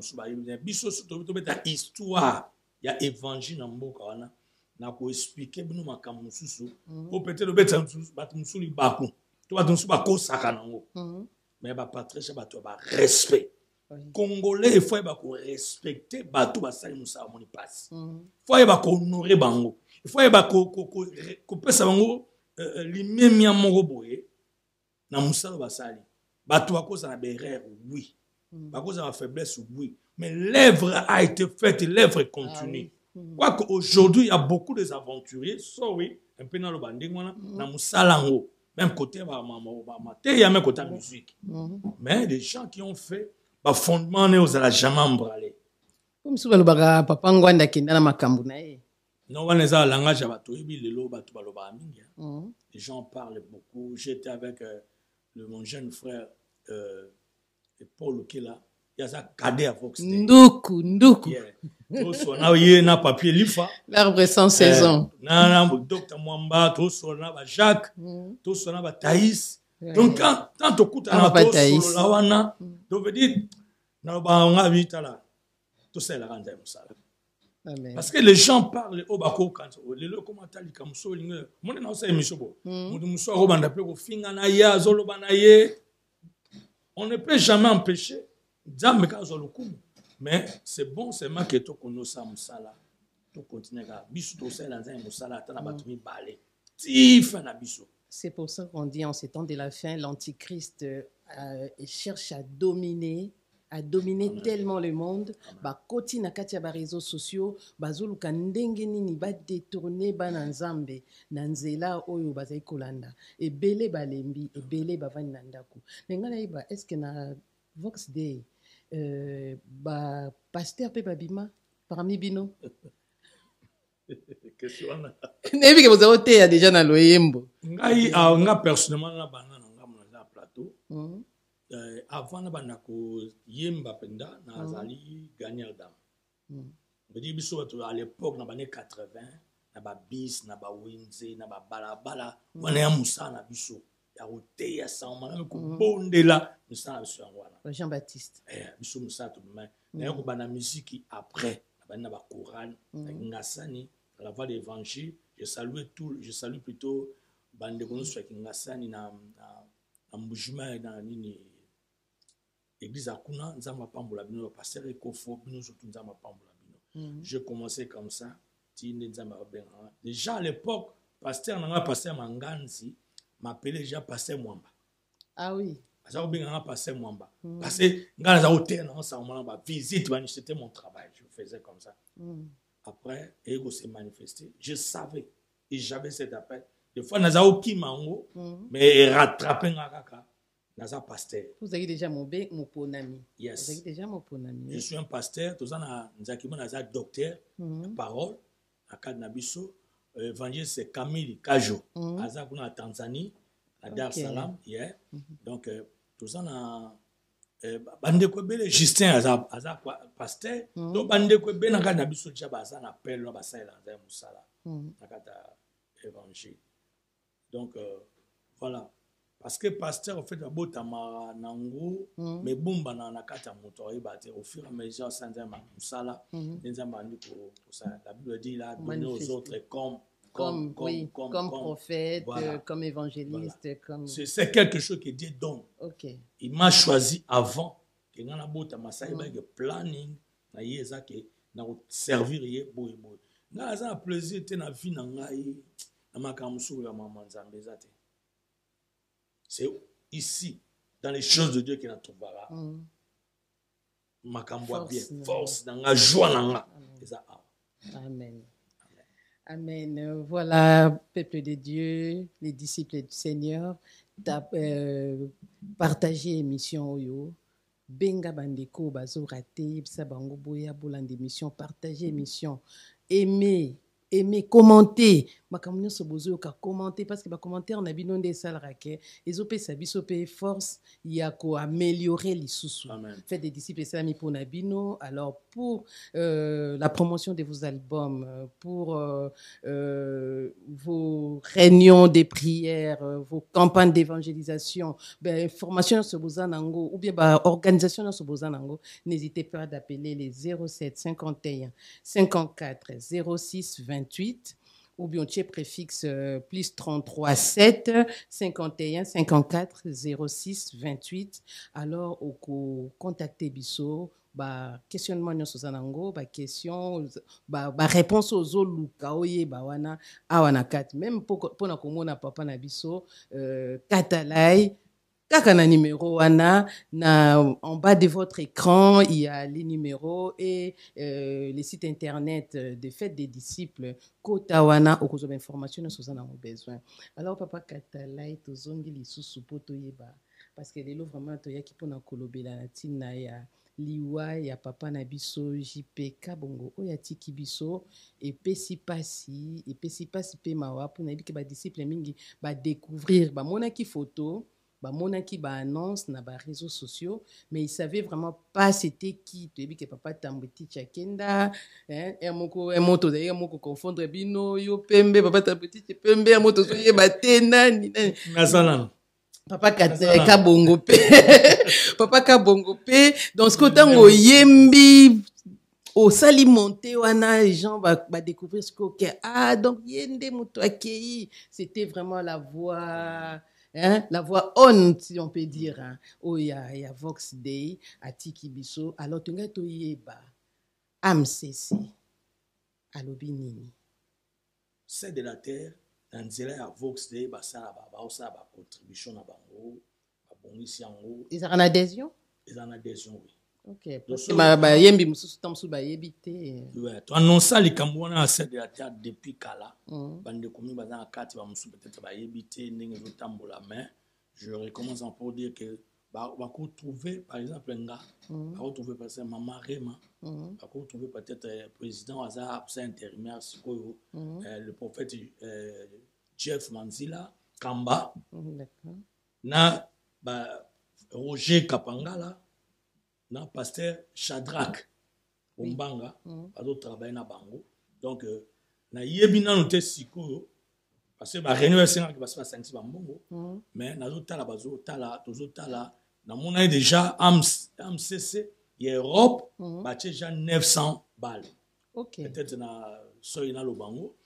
biso to beta histoire ya évangile na mboka wana na ko expliquer bino makambo mususu. Ko peut-être beta batu musu li baku. To batu musu ba ko saka nango. Mais ba patriarche batu ba respect. Congolais il faut ba ko respecter batu ba sali musa moni passe. Faut ba ko honorer bango. Il faut que pesa bango limemia moko boye na musalo basali bato bakoza na berère oui bakoza na faiblesse oui mais l'œuvre a été faite et l'œuvre continue. Quoique aujourd'hui il y a beaucoup des aventuriers so oui un peu dans le bandingwana na musalango même côté ba te ya même côté musique mais des gens qui ont fait ba fondement ne aux la jamais embralé comme souvent le baga papa ngwanda kinda na makambu na ye. Non, on est à la langage à bateau, les gens parlent beaucoup. J'étais avec mon jeune frère Paul Kela, ya za cadet à Fox TV. Nduku. Toso na ye na papier lifa. L'arbre sans saison. Na Dr Mwamba, toso na ba Jacques, toso na ba Thaïs. Donc quand okuta na toso la wana, to veut dire na ba nga vita là. Tout ça la rendre musala. Amen. Parce que les gens parlent au bako quand les commentaires comme ça lingue. Mon na ça émission bo. Mon muso ko banda pe ko finga na ya zolo bana ye. On ne peut jamais empêcher Nzambe ka zolo kumu. Mais c'est bon seulement que to kono sa musala. To continuer ka biso to ça dans un musala tana batumi balé. Tifa na biso. C'est pour ça qu'on dit en ces temps de la fin, l'antichrist cherche à dominer tellement le monde. Ba koti na kati ya ba réseaux sociaux, bazuluka ndenge nini ba détourner bana nzambe na nzela oyo bazai kolanda. Ebele balembi, ebele bavani na ndako. Ngana iba est-ce que na Vox Day ba pasteur pe babima parmi bino? Question na. Nebi ke bozo te ya déjà na loyembo. Nga personnellement na bana nga na plateau. Avant na bana ko yemba penda na zali gagnant dame. Me dit biso à l'époque na bane 80 na ba bis na ba winze na ba balabala wana ya musa na biso ya rote ya sama ko bondela musa na biso wana. Jean-Baptiste. Biso musa to mais na ko bana musique après na bana ba Coran ngasani la voix de l'évangile. Je salue plutôt bande kono so kingasani na mbujima na nini église akuna nzamba pambola bino pasteur ekofo bino surtout nzamba pambola bino. J'ai commencé comme ça tinde nzamba benga. Déjà à l'époque pasteur nanga pasteur Manganzi m'appelait déjà pasteur Mwamba. Ah oui. Ça benga pasteur Mwamba. Parce que ngana za hôtel na ça on ba visite c'était mon travail, je faisais comme ça. Après ego s'est manifesté, je savais et j'avais cet appel. Des fois naza okimango mais rattraper ngaka. Vous avez déjà mon ponami. Yes. Vous avez déjà mon ponami. Je suis un pasteur. Tous en Nzakimo naza docteur. Parole. À Kadnabiso. Évangéliste c'est Camille Kajo. Aza kuna Tanzanie. À Dar es Salaam. Yeah. Donc tous en bande ko bele Justin aza pasteur. Donc bande ko bele na Kadnabiso tchaba aza na appel lo basala za musala. Nakata évangile. Donc voilà. Parce que pasteur, en fait, la botte à Nango, mais bomba na kata moto au fur et à mesure, sans un musala, la Bible dit là, donner aux autres comme prophète, voilà. Comme évangéliste. Voilà. Comme... C'est quelque chose que Dieu donne. Okay. Il m'a choisi avant que na botte à Massa, il m'a dit planning, na yeza que na servir yé boy. Na ça plaisir te na vie na ngai, na makamusu ya maman Zambezate. C'est ici, dans les choses de Dieu qu'il en trouvera. Makamboa bien, force, dans la joie, dans la. Amen. Amen. Voilà, peuple de Dieu, les disciples du Seigneur, partagez l'émission Oyo. Benga bandeko bazo raté, bisa bango boya bolande émission, partagez l'émission, aimez, commentez. Makamune so bozo ka commenter parce que ba commentaire na bino nde salrake ezope sabisope force ya ko améliorer les sous. Faites des disciples salami pour nabino. Alors pour la promotion de vos albums, pour vos réunions de prières, vos campagnes d'évangélisation, ben formation sur bozanango ou bien ba organisation sur bozanango, n'hésitez pas d'appeler les 07 51 54 06 28 ou bien tu préfixe plus 33 7 51 54 06 28. Alors au contacter biso ba questionnement nyo sozanango ba question ba réponse aux oluka oye ba wana awana kat même pour na komona papa na biso katalai kaka na numéro wana na en bas de votre écran il y a les numéros et les sites internet de Fête des Disciples kota wana okozo information na sozanango besoin. Alors papa katalai tozongi lisusu poto yeba parce que lelo vraiment to yaki pona kolobela na tina ya liwa ya papa na biso JPK bongo oya tiki biso epesi pasi pe mawa pour na biki ba disciple mingi ba découvrir ba mona ki photo bamonaki annonce na réseaux sociaux, mais ils savaient vraiment pas c'était qui. Tu dis que papa Tambouti Chakenda, un moto d'ailleurs moko confondre bino yo pembe papa Tambouti pembe un moto soye batena ni nasalan papa Kabongo pe papa Kabongo pe dans ce côté ngo yembi au sali monté wana les gens va découvrir ce que ah donc yende moto akei c'était vraiment la voix. Hein? La voix on, si on peut dire. Hein? Oh, il y a Vox Day, Atiki Biso. Alors, tu as tout yeba. AMCC. Alobinini. C'est de la terre. Dans le Vox Day, ça va contribution à Bango. Ils ont une adhésion? Ils ont une adhésion, oui. Ok. Parce que yembi mususu tamsu ba yebite. Ouais, tu annonces les Camerounais à cette de la terre depuis Kala. Bande commis bazan à 4 va mususu peut-être ba yebite ndenge zo tambola mais je recommence pour dire que va trouver par exemple un gars, va retrouver par exemple Maman Rema, va retrouver peut-être président Hazard c'est intérimaire Sikoyo, le prophète Jeff Manzila Kamba. D'accord. Na Roger Kapangala. Na pasteur Shadrach Ombanga a d'autres travailler na bango donc na yebina noté siko parce que ba réunion c'est qui va se passer ba mbongo mais na zotala bazo tala tozotala na mona déjà AMCC Europe ba déjà 900 balles. OK, peut-être na soy na lo bango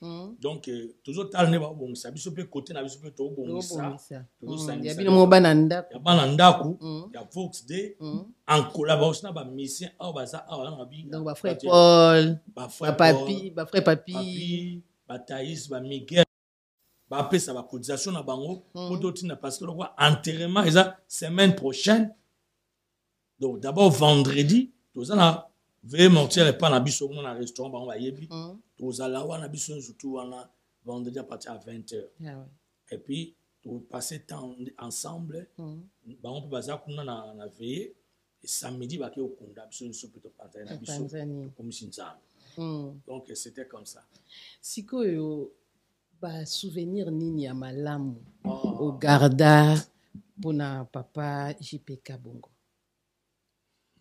donc tozotala ne ba bon ça biso pe côté na biso pe to bon ça ya bino mo bananda ya banandaku ya Vox Day en collaboration ba mission au baza na bi donc ba frère Paul ba frère papi ba Thaïs ba Miguel ba pesa ba cotisation na bango ototina parce que le enterrement eza semaine prochaine donc d'abord vendredi tozana veuillez mortier pas na biso mon restaurant bango ba yebi tozala wana biso surtout wana vendredi à partir à 20h et puis pour passer temps ensemble bango pe baza kuna na veiller et samedi ba ke okunda biso so plutôt partir na biso comme sinza donc c'était comme ça sikoyo ba souvenir nini ya malamu au garda pona papa JP Kabongo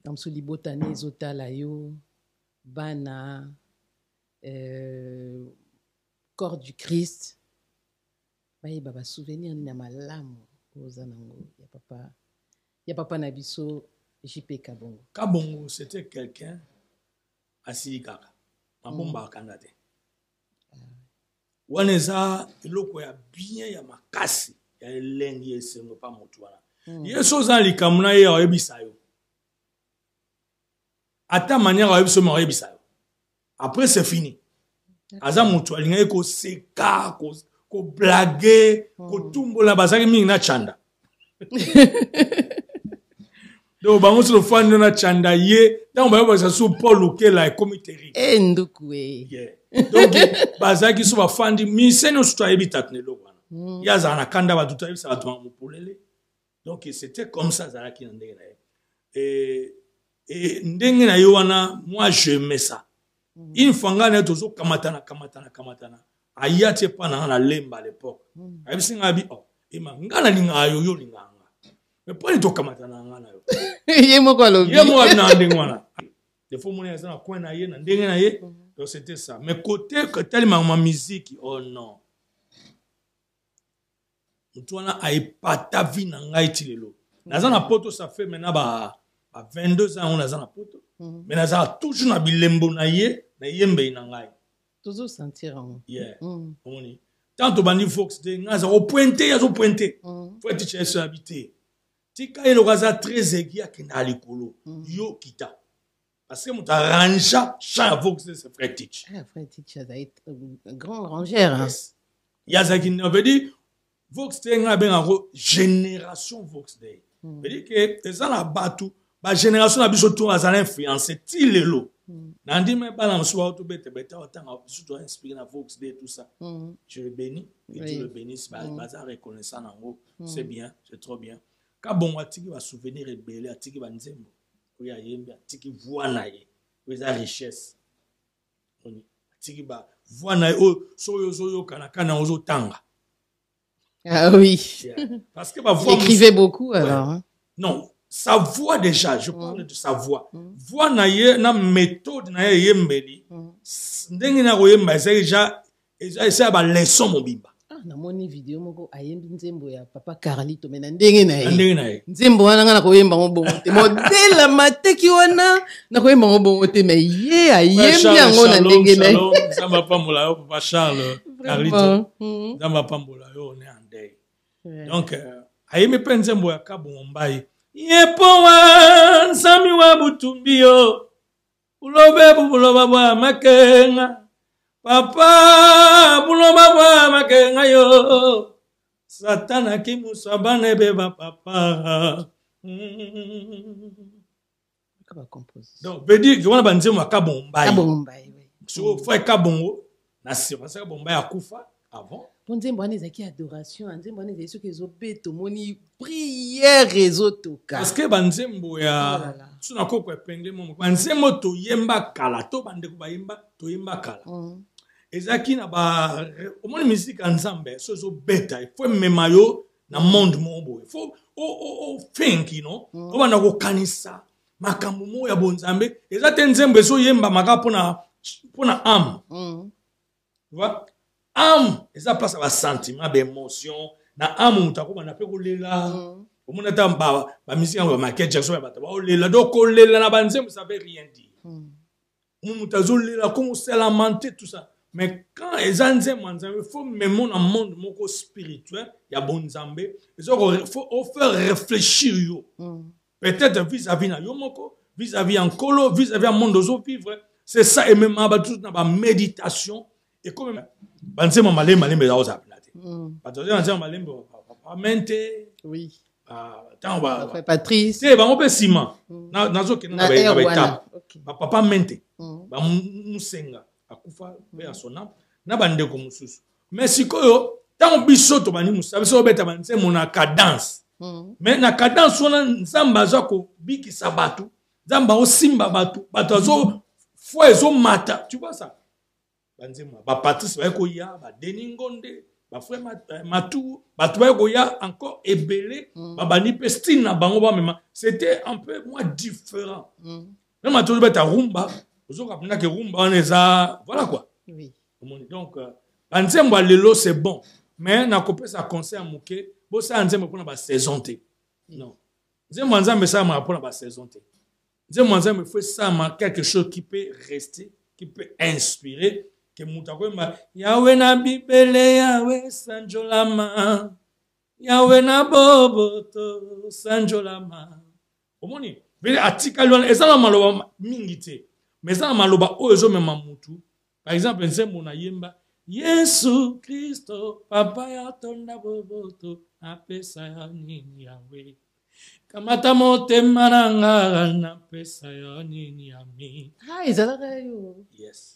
kamso libotane ezotala yo bana corps du Christ bayeba ba souvenir nini ya malamu oza nango ya papa na biso JP Kabongo. Kabongo c'était quelqu'un asili kaka mabomba akanda te waneza eloko ya bien ya makasi ya elengi esengo pa motu wana yeso za likamuna ye oyebisa yo ata manière oyebisa mo oyebisa yo après c'est fini aza motu alinga ko seka ko blaguer ko tumbola bazaki mingi na chanda donc bango sur le fan na chanda ye donc ba ba su Paul Okela comme terrible ndukwe donc bazaki so ba fandi miseno so ayebita tnelo wana yaza na kanda ba tuta yebisa ba twa mopolele donc c'était comme ça zalaki na ndenge na et ndenge na yo wana moi j'aimais ça une fois ngana tozo kamatana ayate pa na lemba à l'époque ayebisi ngabi ema ngana linga yo linga mais pas les tokamata na ngana yo yemo kwa lobi yemo na ndenge wana des fois mona za na coin na ye na ndenge na ye donc c'était ça mais côté que tellement ma musique oh non mutwana aipata vie na ngai tilelo naza na poto ça fait maintenant ba 22 ans on naza na poto mais naza toujours na bilembo na ye na yembe na ngai toujours sentir en on tant bandi Vox Day ngaza au pointer faut être chez habité tika elo kaza très aiguë akina likolo yo kita parce que muta ranja cha Vox Day c'est frère Tich frère Tich ça doit être un grand rangeur hein yazaki on veut dire Vox Day nga ben en génération Vox Day veut dire que ça la batu ba génération na biso to azala influencer tilelo nandi me bala msuwa to bete otanga biso to inspiré na Vox Day tout ça je le bénis et Dieu le bénisse baza reconnaissant nango c'est bien c'est trop bien Kabongo atiki va souvenir rebelle atiki ba nzembo oya yembe atiki voix na ye oza richesse oni atiki ba voix na o soyo kana ozo tanga Ah oui. Parce que ma voix. Il écrivait beaucoup alors. Hein. Non, sa voix déjà, je parle de sa voix. Voix na ye na méthode na ye mbeli. Ndengi na koyemba c'est déjà esa ba leçon mobimba. Ah na moni vidéo moko ayembi nzembo ya papa Carlito mena ndenge na ye. Nzembo wana nga na koyemba ngobongo te. Modela mateki wana na koyemba ngobongo te mais ye ayembi yango na ndenge na ye. Zamba pambola yo papa Charles Carlito. Zamba pambola yo ne ande. Donc ayembi pe nzembo ya kabongo mbai. Yepowa nsami wa butumbio ulobe buloba bwa makenga papa buloba bwa makenga yo satana kimusabane beba papa donc veut dire que on a banzemo kabombai so faut kabongo na si parce que bombai akufa avant nzembo wana ezaki adoration nzembo wana ezali soki ezobeto moni prière ezotoka parce que banzembo ya suna koko epengle momo banzembo toyemba kala to bandeko bayemba toyemba kala ezaki na ba omoni musique ya nzambe so ezobeta ifo mema yo na monde mobo ifo o think you know obanda kokanisa makambo mo ya bonzambe eza te nzembo ezoyemba maka pona âme tu vois âme eza place à sentiment d'émotion na âme mutako na pe kolela omona ta ba musique ya Michael Jackson ya bata ba olela donc kolela na banzembo ça veut rien dire mutazo lela comme c'est lamenté tout ça mais quand eza nzembo nzambe faut même na monde moko spirituel ya bonzambe faut faire réfléchir yo peut-être vis-à-vis na yo moko vis-à-vis en colo vis-à-vis un monde ozo vivre c'est ça et même ba tout na ba méditation et comme banzema malembe za ozapilate batoze banzema malembe papa mente oui tant ba Patrice c'est ba ngope ciment nazo ke na ba étape papa mente ba musenga akufa be asona na bandeko mususu mais sikoyo tant biso to bani musabe so beta banzema na cadence mais na cadence wana nzamba zako bikisa batu nzamba osimba batu azo foi ezo mata tu vois ça banzema ba Patrice ba koya ba Deningonde ba frère Matu batu ba koya encore ebele ba bani pestine na bango ba mema c'était un peu moins différent même Matu beta rumba ozo kapina ke rumba on eza voilà quoi oui donc banzema lelo c'est bon mais na kopesa conseil moké bo sa nzema pona ba saison te non nzema nzambe sa ma pona ba saison te nzema nzambe fait ça quelque chose qui peut rester qui peut inspirer que mutakwemba yawe na bibele yawe sanjolama yawe na boboto sanjolama omoni vile atikali wana ezala maloba mingi te mais ezala maloba oyo ezomema mutu par exemple nzembo na yemba Yesu Kristo papa ya tonda boboto apesa ya nini yawe kamata motema nanga napesa ya nini yami ezalaka yo yes.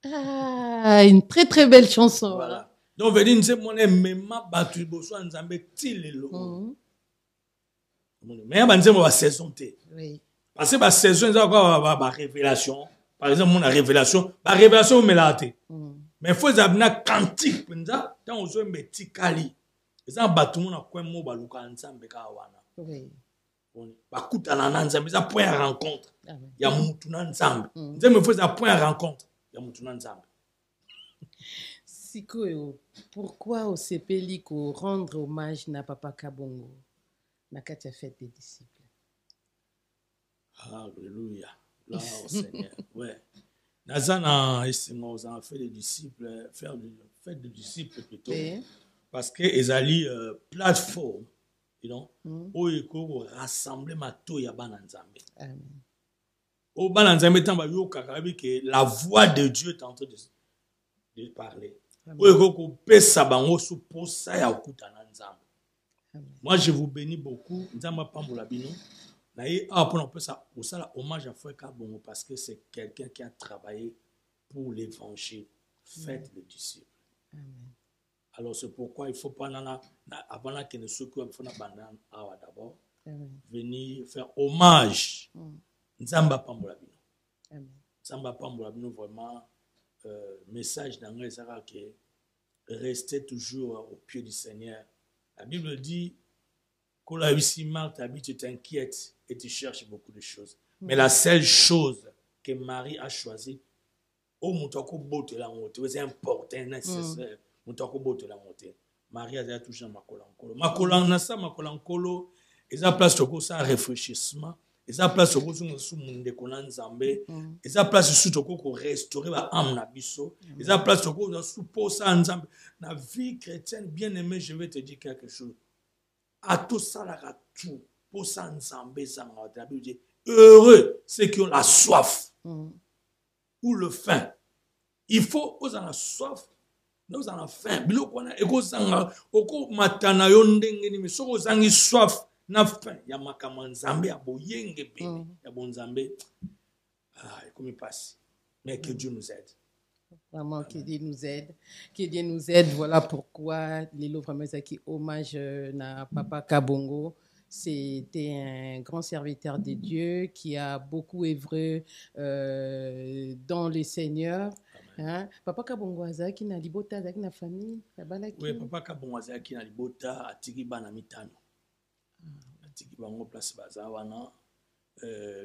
Ah, une très très belle chanson. Voilà. Donc, veut dire que mon même battu bosso nzambe tilelo. Mais ba nzembo ba saison te. Oui. Parce que ba saison ça quoi ba révélation. Par exemple, mon révélation, ba révélation melate. Mais faut zabna cantique penza tant ozo metikali. Ça battu mon akwa mo ba luka nzambe ka wana. Oui. Ba kutana na nzambe ça point rencontre. Ya mutu na nzambe. Nzambe faut ça point rencontre. Sikoyo, pourquoi au Sepeliko rendre hommage na Papa Kabongo na Katia fête des disciples? Alléluia. Là au Seigneur. Ouais. Nazana esimo za fait des disciples, faire de fête des disciples plutôt. Parce que ezali plateforme, you know, où il faut rassembler mato ya bana nzambe. Amen. Au bas dans un métan que la voix de Dieu est en train de parler. Moi je vous bénis beaucoup. Hommage à Frère Kabongo parce que c'est quelqu'un qui a travaillé pour l'évangile. Faites le disciple. Alors c'est pourquoi il faut pas avant que nous soyons d'abord venir faire hommage. Nzamba pambola bino. Amen. Nzamba pambola bino vraiment message dans les que restez toujours au pied du Seigneur La Bible dit, quand la ici Marthe habite, tu t'inquiètes et tu cherches beaucoup de choses. Mais la seule chose que Marie a choisie, oh, mon toko bote la montée, c'est important, nécessaire. Mon toko bote la montée. Marie a déjà touché ma colancolo. Ma colancolo, et ça place toko ça réfléchissement. Et ça place toko sous mon déconnant zambé. Et ça place sous toko pour restaurer la âme na biso. Et ça place toko sous pour ça ensemble. La vie chrétienne bien aimée, je vais te dire quelque chose. À tout ça la tout pour ça ensemble ça la Bible dit heureux ceux qui ont la soif ou le faim. Il faut aux en la soif. Nous en faim. Biloko na eko sanga oko matana yo ndenge ni misoko zangi soif na faim ya makama nzambe ya boyenge bene ya bonzambe. Ah, comme il passe. Mais que Dieu nous aide. Vraiment, que Dieu nous aide. Que Dieu nous aide. Voilà pourquoi les lots vraiment qui hommage à Papa Kabongo. C'était un grand serviteur de Dieu qui a beaucoup œuvré dans le Seigneur. Hein? Papa Kabongo azaki na libota azaki na famille abalaki. Oui, Papa Kabongo azaki na libota atiki bana mitano. Atiki bango place bazawana.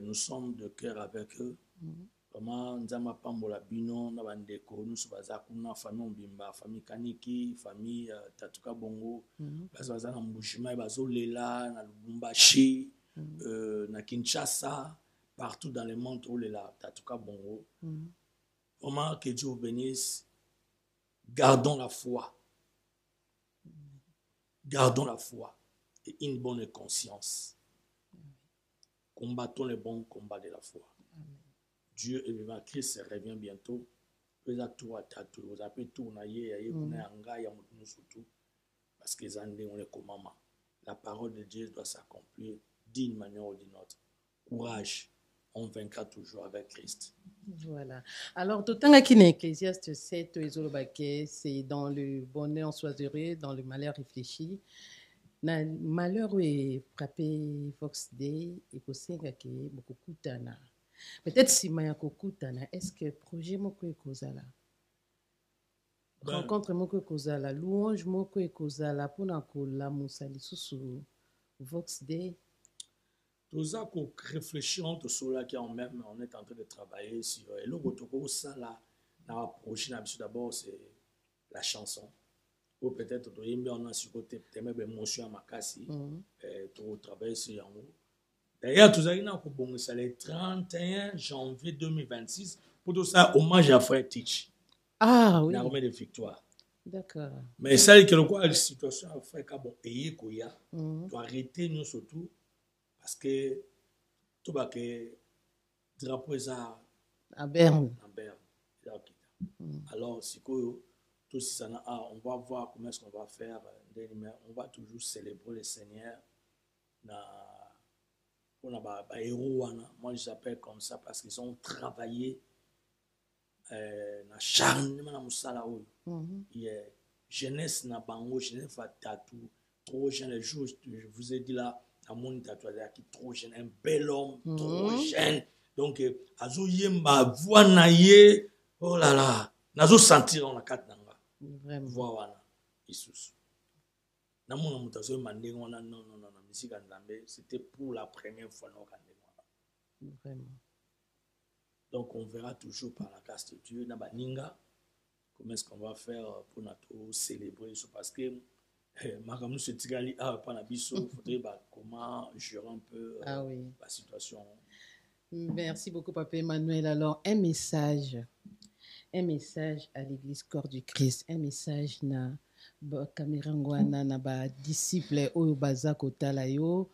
Nous sommes de cœur avec eux. Vraiment nzama pambola bino na bandeko nous baza kuna famille Mbimba, famille Kaniki, famille Tatuka Bongo. Baza na Mbushima bazolela na Lubumbashi, na Kinshasa, partout dans le monde où là Tatuka Bongo. Vraiment que Dieu vous bénisse. Gardons la foi. Gardons la foi et une bonne conscience. Combattons le bon combat de la foi. Dieu est vivant, Christ revient bientôt. Vous avez tout parce que la parole de Dieu doit s'accomplir d'une manière ou d'une autre. Courage, on vaincra toujours avec Christ. Voilà. Alors, tout le temps qui est Ecclésiaste 7, c'est dans le bonheur choisiré, dans le malheur réfléchi. Na malheur est frappé Fox Day et que beaucoup kutana. Peut-être si maya kokutana, est-ce que projet moko ekozala? Rencontre moko ekozala, louange moko ekozala pona kola musali susu Vox Day. Tout ça qu'on réfléchit entre ceux-là qui en même, on est en train de travailler sur et le retour ça là, dans la prochaine d'abord c'est la chanson. Ou peut-être on a sur côté thème émotion à Makassi, tout travailler sur en haut. D'ailleurs, tout ça il a bon c'est le 31 janvier 2026 pour tout ça hommage à Frère Teach. Ah oui. L'armée de victoire. D'accord. Mais ça il y a une situation à Frère Kabon et Koya doit arrêter nous surtout parce que tout va que drapeau ça à Berne. À Berne. Alors si que tout ça on va voir comment est-ce qu'on va faire. On va toujours célébrer le Seigneur. Moi je l'appelle comme ça parce qu'ils ont travaillé charnement na musala oyo. Jeunesse na bango, jeunesse va tatou, trop jeune les jours je vous ai dit là à mon tatouage qui trop jeune, un bel homme, trop jeune. Donc azo yemba voix na ye, oh là là, nazo sentir on la carte nanga. Vraiment. Voix wana Isusu. Na mon mutazo mandé wana non musique andambe, c'était pour la première fois non kandé. Vraiment. Donc on verra toujours par la grâce de Dieu na baninga comment est-ce qu'on va faire pour notre célébrer parce que Makamu se tigali a pas na biso, faudrait comment gérer un peu la situation. Merci beaucoup Papa Emmanuel. Alors un message à l'église Corps du Christ, un message na Kamerangwana na ba disciple oyo baza kotala yo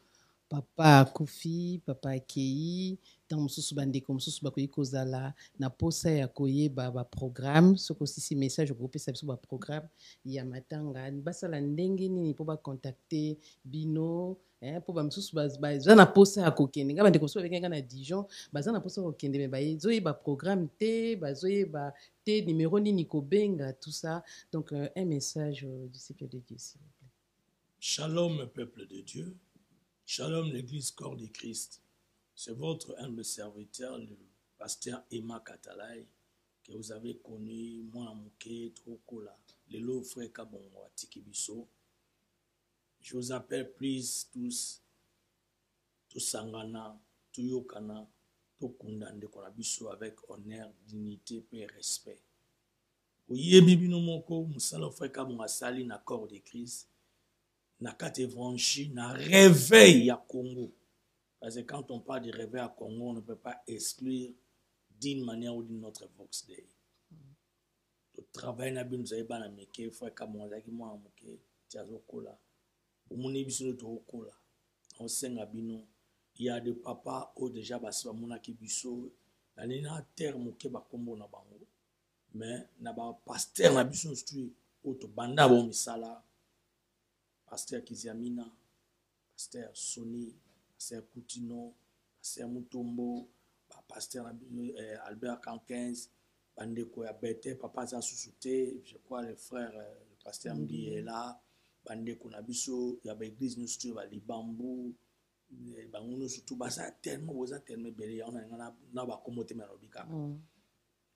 Papa Kofi, Papa Kei, dans mususu bandeko mususu bakoyi kozala na posa ya koyeba ba programme soko sisi message groupe ça biso ba programme ya matanga basala ndenge nini po ba contacter bino po ba mususu baza na posa ya kokende nga bandeko so benga na Dijon baza na posa ya kokende me bazoye ba programme te bazoye ba te numéro nini kobenga tout ça donc un message aux disciples de Dieu s'il vous plaît. Shalom peuple de Dieu. Shalom l'église Corps du Christ. C'est votre humble serviteur, le pasteur Emma Katalai, que vous avez connu, moi, Mouké, Trokola, le lot frère Kabongo, Tikibiso. Je vous appelle, please, tous sangana, tous yokana, tous kundande konabiso avec honneur, dignité et respect. Oyebi bino moko musala freka mwasali na corps de Christ, na kate évangile, na réveil à Congo. Parce que quand on parle de réveil à Congo, on ne peut pas exclure d'une manière ou d'une autre Vox Day. Le travail na bino zaeba na meke freka mwazaki mwa moke tiazokola. Omoni biso de tokola. On senga bino. Il y a des papas qui ont déjà passé à mon akibiso. Il y a un terme qui est combo na bango. Mais na ba pasteur na biso instruit auto banda bon misala. Pasteur Kiziamina, pasteur Sony, pasteur Koutino, pasteur Mutombo, pasteur Albert Kankens, bandeko ya bete, papa za susute, je crois le frère le pasteur Mbi est là, bandeko na biso ya ba église nous studio ba Libambu. Bangono surtout basa tellement belé on a na ba komote merobika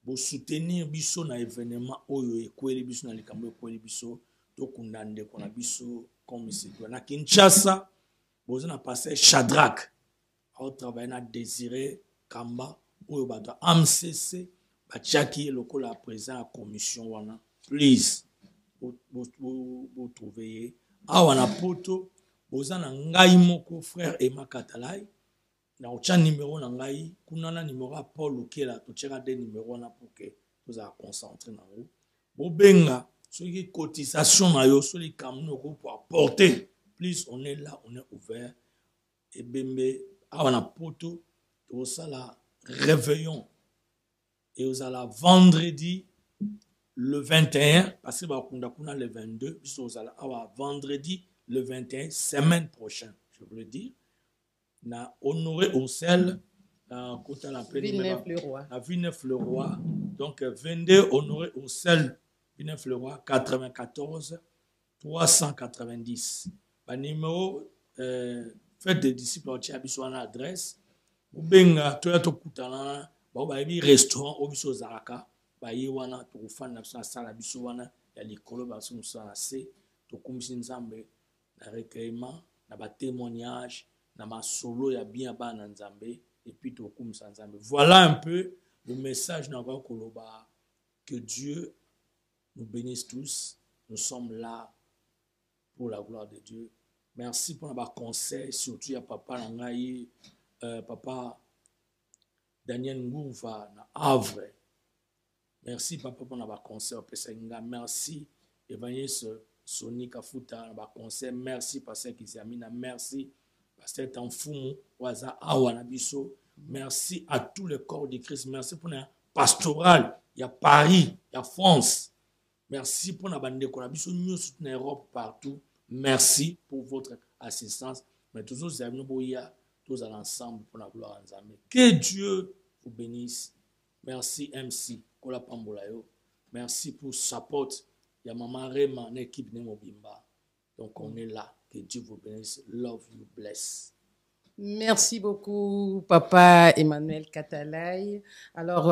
bo soutenir biso na événement oyo ekweli biso na likambo ekweli biso to kundande kona biso comme c'est na Kinshasa bozo na passer Shadrach au travail na Désiré Kamba oyo bato AMCC bachaki lokola présent à commission wana please bo trouver awana poto boza na ngai moko frère Emma Katalai na ocha numéro na ngai kuna na numéro Paul Okela to tcheka des numéros na pour que vous a concentrer na vous bobenga soki cotisation na yo sur les camions pour apporter plus on est là on est ouvert et bembe awana poto to ça la réveillon et vous allez vendredi le 21 parce que ba kunda kuna le 22 puis vous allez vendredi le 21, semaine prochaine, je veux le dire, na Honoré Ursel, à Villeneuve-le-Roi. À Villeneuve-le-Roi. Donc, 22 Honoré Ursel, Villeneuve-le-Roi, 94 390. Le numéro, faites des disciples au Tchabiso en adresse. Ou bien, tu as tout coutana, un restaurant au Biso Zaraka, Bayiwana, tu fan na sala Bisowana, il y a les colobes qui sont assez, tu commissions Nzambe. Na recueillement, na ba témoignage, na ma solo ya bien ba na Nzambe et puis to kum sa Nzambe. Voilà un peu le message na ba koloba. Que Dieu nous bénisse tous. Nous sommes là pour la gloire de Dieu. Merci pour nos conseils, surtout à papa Nangaï, papa Daniel Ngouva na Havre. Merci papa pour nos conseils au Pesenga. Merci évangéliste Sony Kafuta na conseil. Merci pasteur Kiziamina. Merci pasteur Tanfumu Waza Awana Biso. Merci à tout le corps de Christ. Merci pour la pastoral. Il y a Paris, il y a France. Merci pour la bande de Konabiso. Nous soutenons l'Europe partout. Merci pour votre assistance. Mais toujours, tous à l'ensemble pour la gloire en Zambie. Que Dieu vous bénisse. Merci MC Kola Pambolayo. Merci pour support. Il y a Maman Rema, une équipe de Mobimba. Donc on est là. Que Dieu vous bénisse. Love you, bless. Merci beaucoup, Papa Emmanuel Katalai. Alors,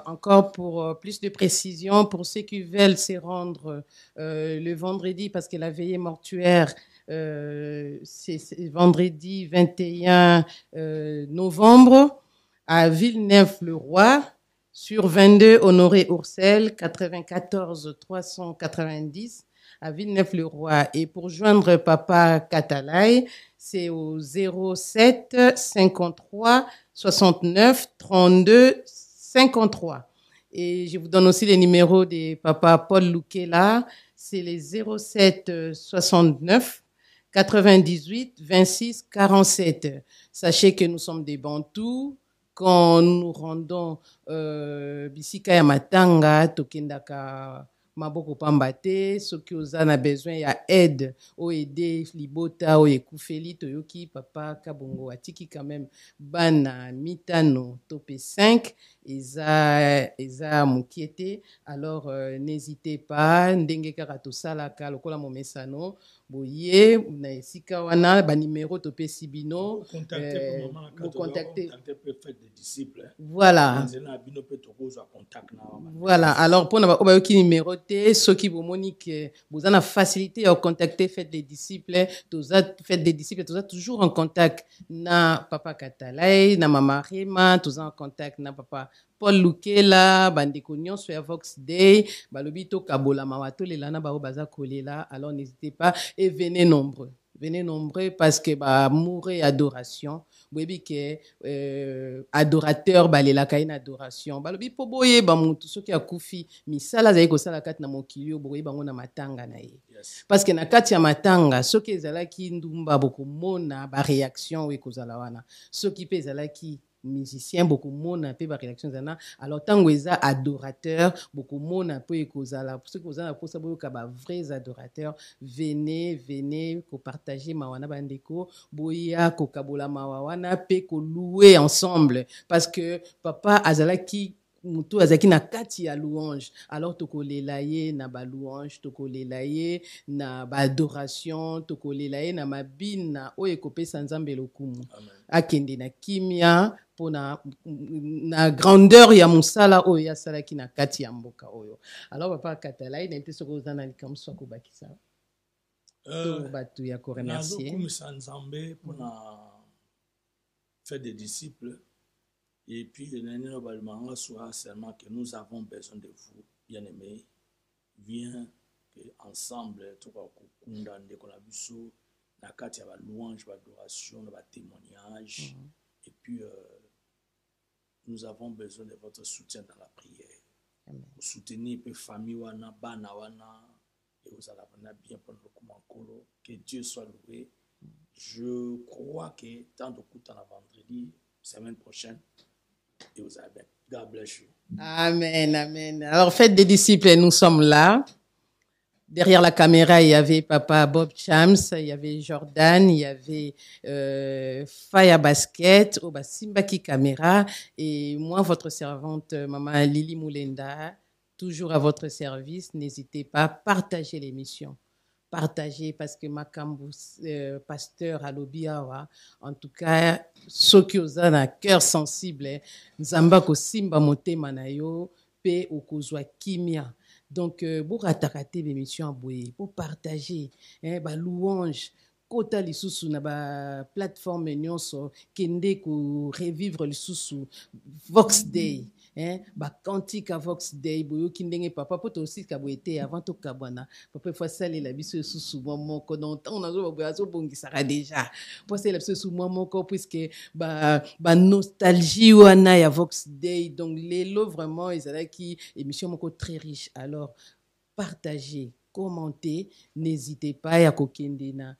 encore pour plus de précision, pour ceux qui veulent se rendre le vendredi, parce que la veillée mortuaire, c'est vendredi 21 novembre à Villeneuve-le-Roi, sur 22 Honoré Ursel, 94 390 à Villeneuve-le-Roi. Et pour joindre Papa Katalai, c'est au 07 53 69 32 53. Et je vous donne aussi les numéros de Papa Paul Lukela, c'est les 07 69 98 26 47. Sachez que nous sommes des Bantous. Quand nous rendons bisika ya matanga tokendaka maboko pambate soki ozana besoin ya aide o aider libota o ekufeli toyoki papa Kabongo atiki quand même bana mitano topé 5 eza mukiete. Alors n'hésitez pas ndenge kaka tosalaka lokola momesano boye na esika wana ba numéro topesi bino contacter voilà voilà alors pour na ba yoki numéro te soki bomoni que vous avez facilité à contacter faites des disciples toujours en contact na papa Katalai na mama Rema toujours en contact na papa Paul Lukela bandeko nyonso ya Vox Day balobi to kabola mawato lelana ba baza kolela alors n'hésitez pas et venez nombreux parce que ba mourir adoration boyebi ke adorateur balela kaina adoration balobi po boye ba mutu soki akufi misala zai ko sala kati na mokili boye bango na matanga na ye parce que na kati ya matanga soki ezalaki ndumba bokomona ba réaction we kozala wana soki pe ezalaki musicien beaucoup mona pe ba réaction zana alors tango eza adorateur beaucoup mona pe kozala pour ceux qui ozana pour ça boyoka ba vrais adorateurs venez ko partager mawana bandeko boya ko kabola mawana pe ko louer ensemble parce que papa azalaki mutu azaki na kati ya louange alors tokolela ye na ba louange tokolela ye na ba adoration tokolela ye na mabina oyo ekopesa nzambe lokumu akende na kimia pona na grandeur ya musala oyo yasalaki na kati ya mboka oyo alors papa Katalai na ite soko zana likamso ko bakisa to batu ya ko remercier nazokumisa nzambe pona faire des disciples. Et puis, seulement que nous avons besoin de vous, bien-aimés. Viens ensemble, la carte ya louange, adoration, témoignage. Et puis, nous avons besoin de votre soutien dans la prière. Amen. Vous soutenez la famille, bana wana, et vous allez bien pour le que Dieu soit loué. Je crois que tant de coups en vendredi, semaine prochaine, et vous avez bien. God bless you. Amen. Alors, faites des disciples, nous sommes là. Derrière la caméra, il y avait papa Bob Chams, il y avait Jordan, il y avait Faya Basket, Simbaki Caméra, et moi, votre servante, maman Lili Moulenda, toujours à votre service. N'hésitez pas à partager l'émission. Partager parce que Makambu, pasteur à Lobiawa, en tout cas, ceux qui ont un cœur sensible, Nzamba ko simba motema na yo, pe okozwa kimia. Donc, pour attaquer l'émission à Boye, pour partager, ba louange, kota lisusu na ba plateforme nyonso, kende ko revivre lisusu Vox Day. Ba cantique à Vox Day boyo kindenge papa poto aussi ka boete avant to kabwana papa faut saler la biso sous moment ko non on a zo boyazo bongi sara déjà pour saler la biso sous moment ko puisque ba nostalgie wana ya Vox Day donc les lots vraiment ils allaient qui émission moko très riche alors partagez commentez n'hésitez pas ya kokende na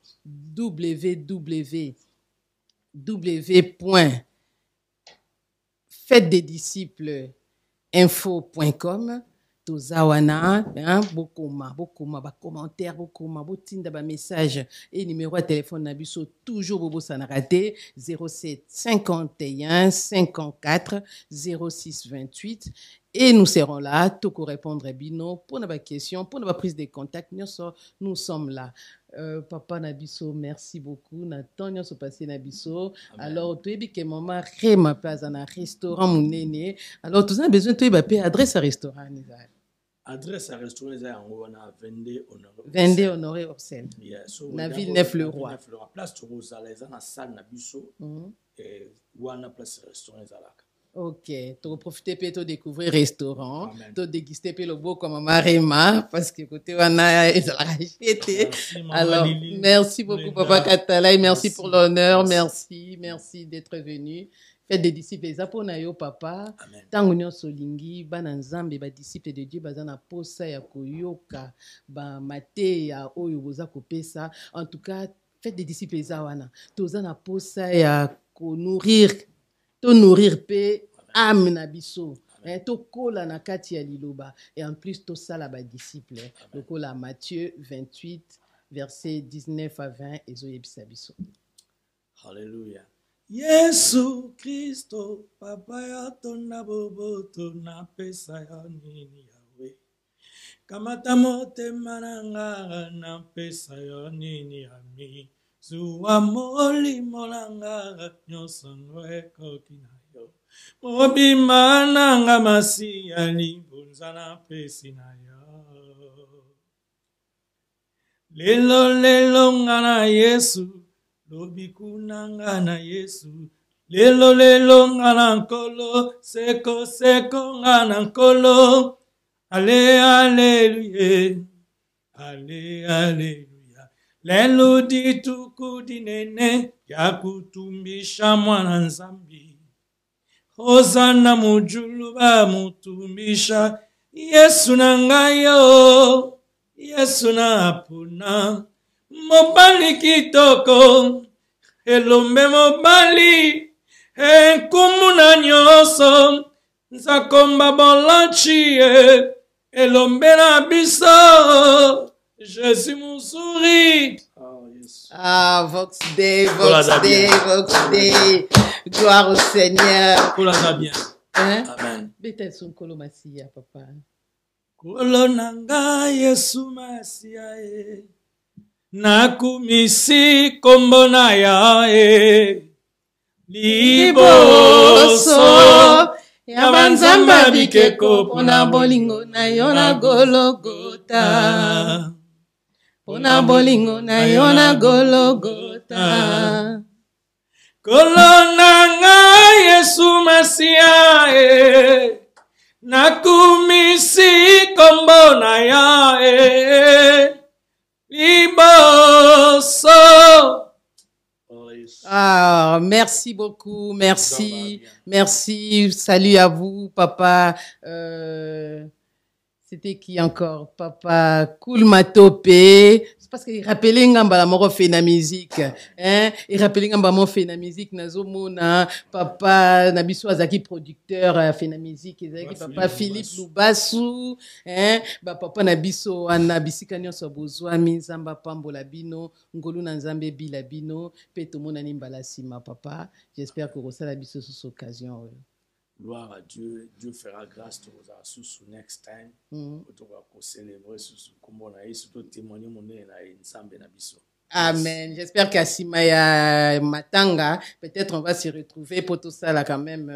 www.faitesdesdisciples.info.com tozawana bokoma ba commentaire bokoma botinda ba message et numéro de téléphone na biso toujours bobo sana raté 07 51 54 06 28 et nous serons là tout pour répondre bino pour nos questions pour nos prise de contact nous sommes là. Papa Nabiso, merci beaucoup. Nathan, se passé Nabiso. Alors, tu es bien que maman Rema pas un restaurant mounene. Alors, tu as besoin de te adresse à restaurant. Adresse à restaurant, on a 22 Honoré Orsel. La Villeneuve-le-Roi. Place de Rosalie, dans la salle Nabiso. Et où on a place restaurant Zalaka. Ok, tu vas profiter pour te découvrir restaurant, te déguster pour le beau comme Marema, parce que côté on a été. Alors, merci beaucoup Papa Katalai, merci pour l'honneur, merci d'être venu. Faites des disciples les aponayo papa. Tango nyonso lingi bana nzambe ba disciples de Dieu bazana posa ya koyoka ba mate ya oyo boza kopesa. En tout cas, faites des disciples les awana. Tozana posa ya ko nourrir pe âme na biso to kola na kati ya liloba et en plus to sala ba disciple lokola Matthieu 28 verset 19 à 20 ezoyebisa biso. Hallelujah. Yesu Kristo papa ya tona boboto na pesa ya nini yawe kamata motema nanga napesa yo nini ami zuwa molimo nanga nyonso ngo ekoki na yo mobima nanga masiya libonza napesi na yo lelo nga na Yesu lobiku nanga na Yesu lelo nga na nkolo seko nga na nkolo Alléluia, Alléluia. Lelo dituku dinene ya kutumbisha mwana nzambi. Hosana mujulu ba mutumbisha Yesu na ngayo, Yesu na apuna. Mobali kitoko, elombe mobali, enkumuna nyoso, nzakomba bolanchie. Elombe na biso, Jésus mon sourit. Oh, yes. Ah, Vox Dei, Vox Dei, Vox Dei. Gloire au Seigneur. Kola bien. Hein? Amen. Beta son kolo masia, papa. Kolo nanga Yesu masia e. Nakumisi kombo na ya e. Liboso. Ya banzamba bikeko pona bolingo na yo na Golgota. Pona bolingo na yo na Golgota. Kolonanga Yesu Masia e. Nakumisi kombo na ya e. Liboso. Ah, merci beaucoup, merci, merci. Salut à vous, papa. C'était qui encore? Papa Cool Matopé. C'est parce qu'il rappelait ngamba la mort fait la musique. Hein? Il rappelait ngamba mon fait la musique. Nazomona. Papa Nabiso Azaki producteur fait la musique. Ezaki papa Philippe Lubasu. Hein? Ba papa Nabiso Anabisika nyonso bozwa minzamba pambola bino. Ngolu na nzambe bilabino. Peto mona nimbala sima papa. J'espère que vous la biso sous occasion. Gloire à Dieu. Dieu fera grâce to sous next time. To célébrer sous kombona et surtout témoigner mon na nsambe na biso. Amen. J'espère qu'à Simaya Matanga, peut-être on va se retrouver pour tout ça là quand même.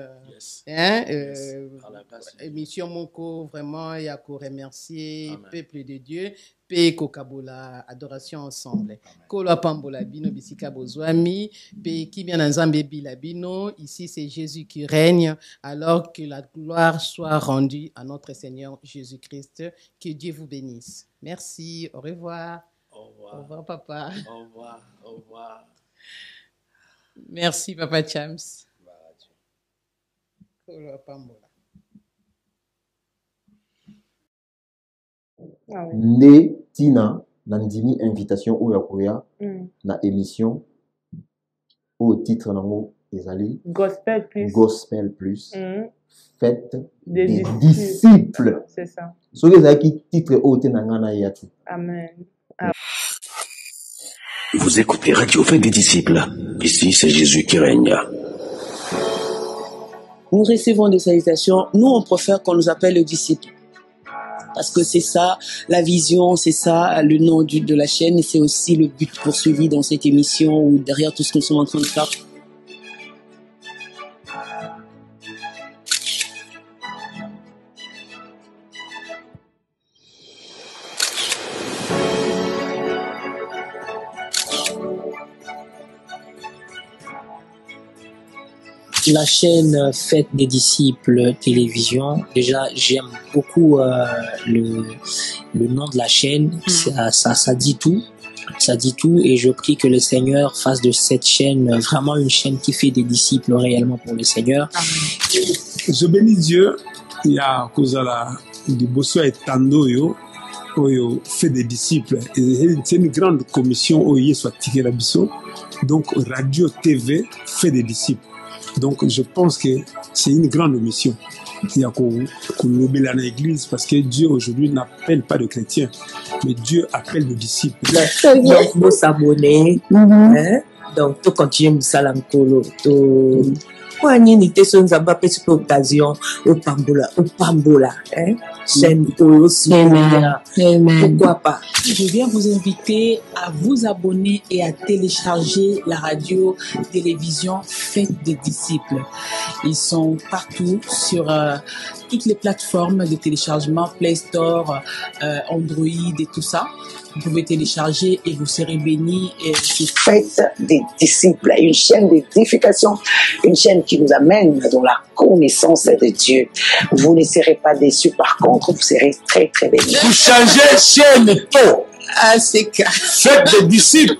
Émission Moko, vraiment, il y a qu'à remercier peuple de Dieu. Pe Kokabola, adoration ensemble. Kolo Pambola Bino, Bisika Bozwami, Pe Kibia Nzambe Bilabino. Ici, c'est Jésus qui règne, alors que la gloire soit rendue à notre Seigneur Jésus-Christ. Que Dieu vous bénisse. Merci. Au revoir. Au revoir. Au revoir, papa. Au revoir. Au revoir. Merci, papa Chams. Kolo Pambola. Nde tina na ndimi invitation oyo akoya na émission au titre nango ezali Gospel Plus fête des disciples. C'est ça. Soki ezalaki titre oyo te na nga na ya tu. Amen. Vous écoutez Radio Fête des Disciples. Ici, c'est Jésus qui règne. Nous recevons des salutations. Nous, on préfère qu'on nous appelle les disciples. Parce que c'est ça, la vision, c'est ça, le nom de la chaîne. Et c'est aussi le but poursuivi dans cette émission ou derrière tout ce que nous sommes en train de faire. La chaîne Fête des Disciples Télévision, déjà j'aime beaucoup le nom de la chaîne, ça dit tout, et je prie que le Seigneur fasse de cette chaîne vraiment une chaîne qui fait des disciples réellement pour le Seigneur. Je bénis Dieu, il y a Kozala, du Bosso et Tandoyo, Oyo fait des disciples, c'est une grande commission Oyo soit tiké la biso, donc Radio TV fait des disciples. Donc, je pense que c'est une grande mission. Il y a qu'on l'obéit à l'église parce que Dieu aujourd'hui n'appelle pas de chrétiens, mais Dieu appelle de disciples. Donc, vous s'abonner, donc, tout continuer Moussalankolo, Ouani te son zamba petite occasion au Pambola, hein? Chaîne aussi. Pourquoi pas? Je viens vous inviter à vous abonner et à télécharger la radio-télévision Fête des disciples. Ils sont partout sur toutes les plateformes de téléchargement, Play Store, Android et tout ça. Vous pouvez télécharger et vous serez bénis. Fête des disciples, une chaîne d'édification, une chaîne qui nous amène dans la connaissance de Dieu. Vous ne serez pas déçus, par contre, vous serez très très bénis. Vous changez chaîne tôt. Ah, c'est clair. Fête des disciples.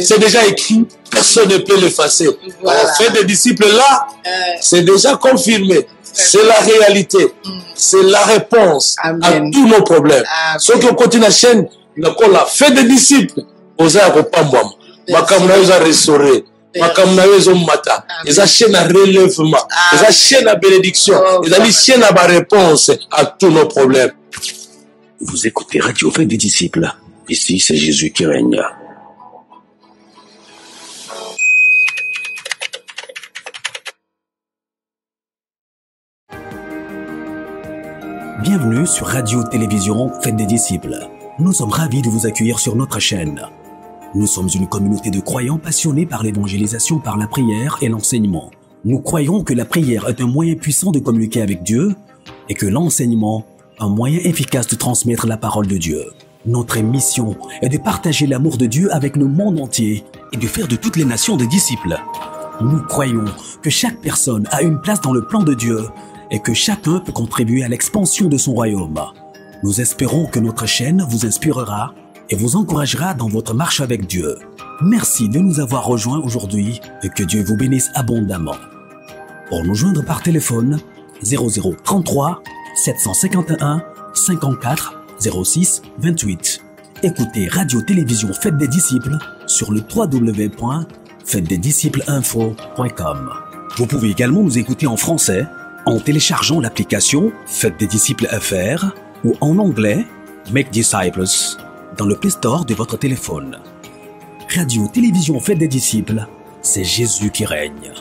C'est déjà écrit, personne ne peut l'effacer. Voilà. Fête des disciples là, c'est déjà confirmé. C'est la réalité. C'est la réponse à tous nos problèmes. Ceux qui continuent la chaîne, la fête des disciples, aux airs au Pambouam, Makamna a restauré, Makamna a mata, ils ont chaîne à relèvement, ils ont chaîne à bénédiction, ils ont chaîne à réponse à tous nos problèmes. Vous écoutez Radio Fête des disciples. Ici, c'est Jésus qui règne. Bienvenue sur Radio-Télévision Fête des disciples. Nous sommes ravis de vous accueillir sur notre chaîne. Nous sommes une communauté de croyants passionnés par l'évangélisation, par la prière et l'enseignement. Nous croyons que la prière est un moyen puissant de communiquer avec Dieu et que l'enseignement, un moyen efficace de transmettre la parole de Dieu. Notre mission est de partager l'amour de Dieu avec le monde entier et de faire de toutes les nations des disciples. Nous croyons que chaque personne a une place dans le plan de Dieu et que chacun peut contribuer à l'expansion de son royaume. Nous espérons que notre chaîne vous inspirera et vous encouragera dans votre marche avec Dieu. Merci de nous avoir rejoints aujourd'hui et que Dieu vous bénisse abondamment. Pour nous joindre par téléphone, 0033 751 54 06 28. Écoutez Radio-Télévision Fête des disciples sur le www.fêtedesdisciplesinfo.com. Vous pouvez également nous écouter en français en téléchargeant l'application Fête des disciples FR ou en anglais Make Disciples dans le Play Store de votre téléphone. Radio-Télévision Fête des disciples, c'est Jésus qui règne.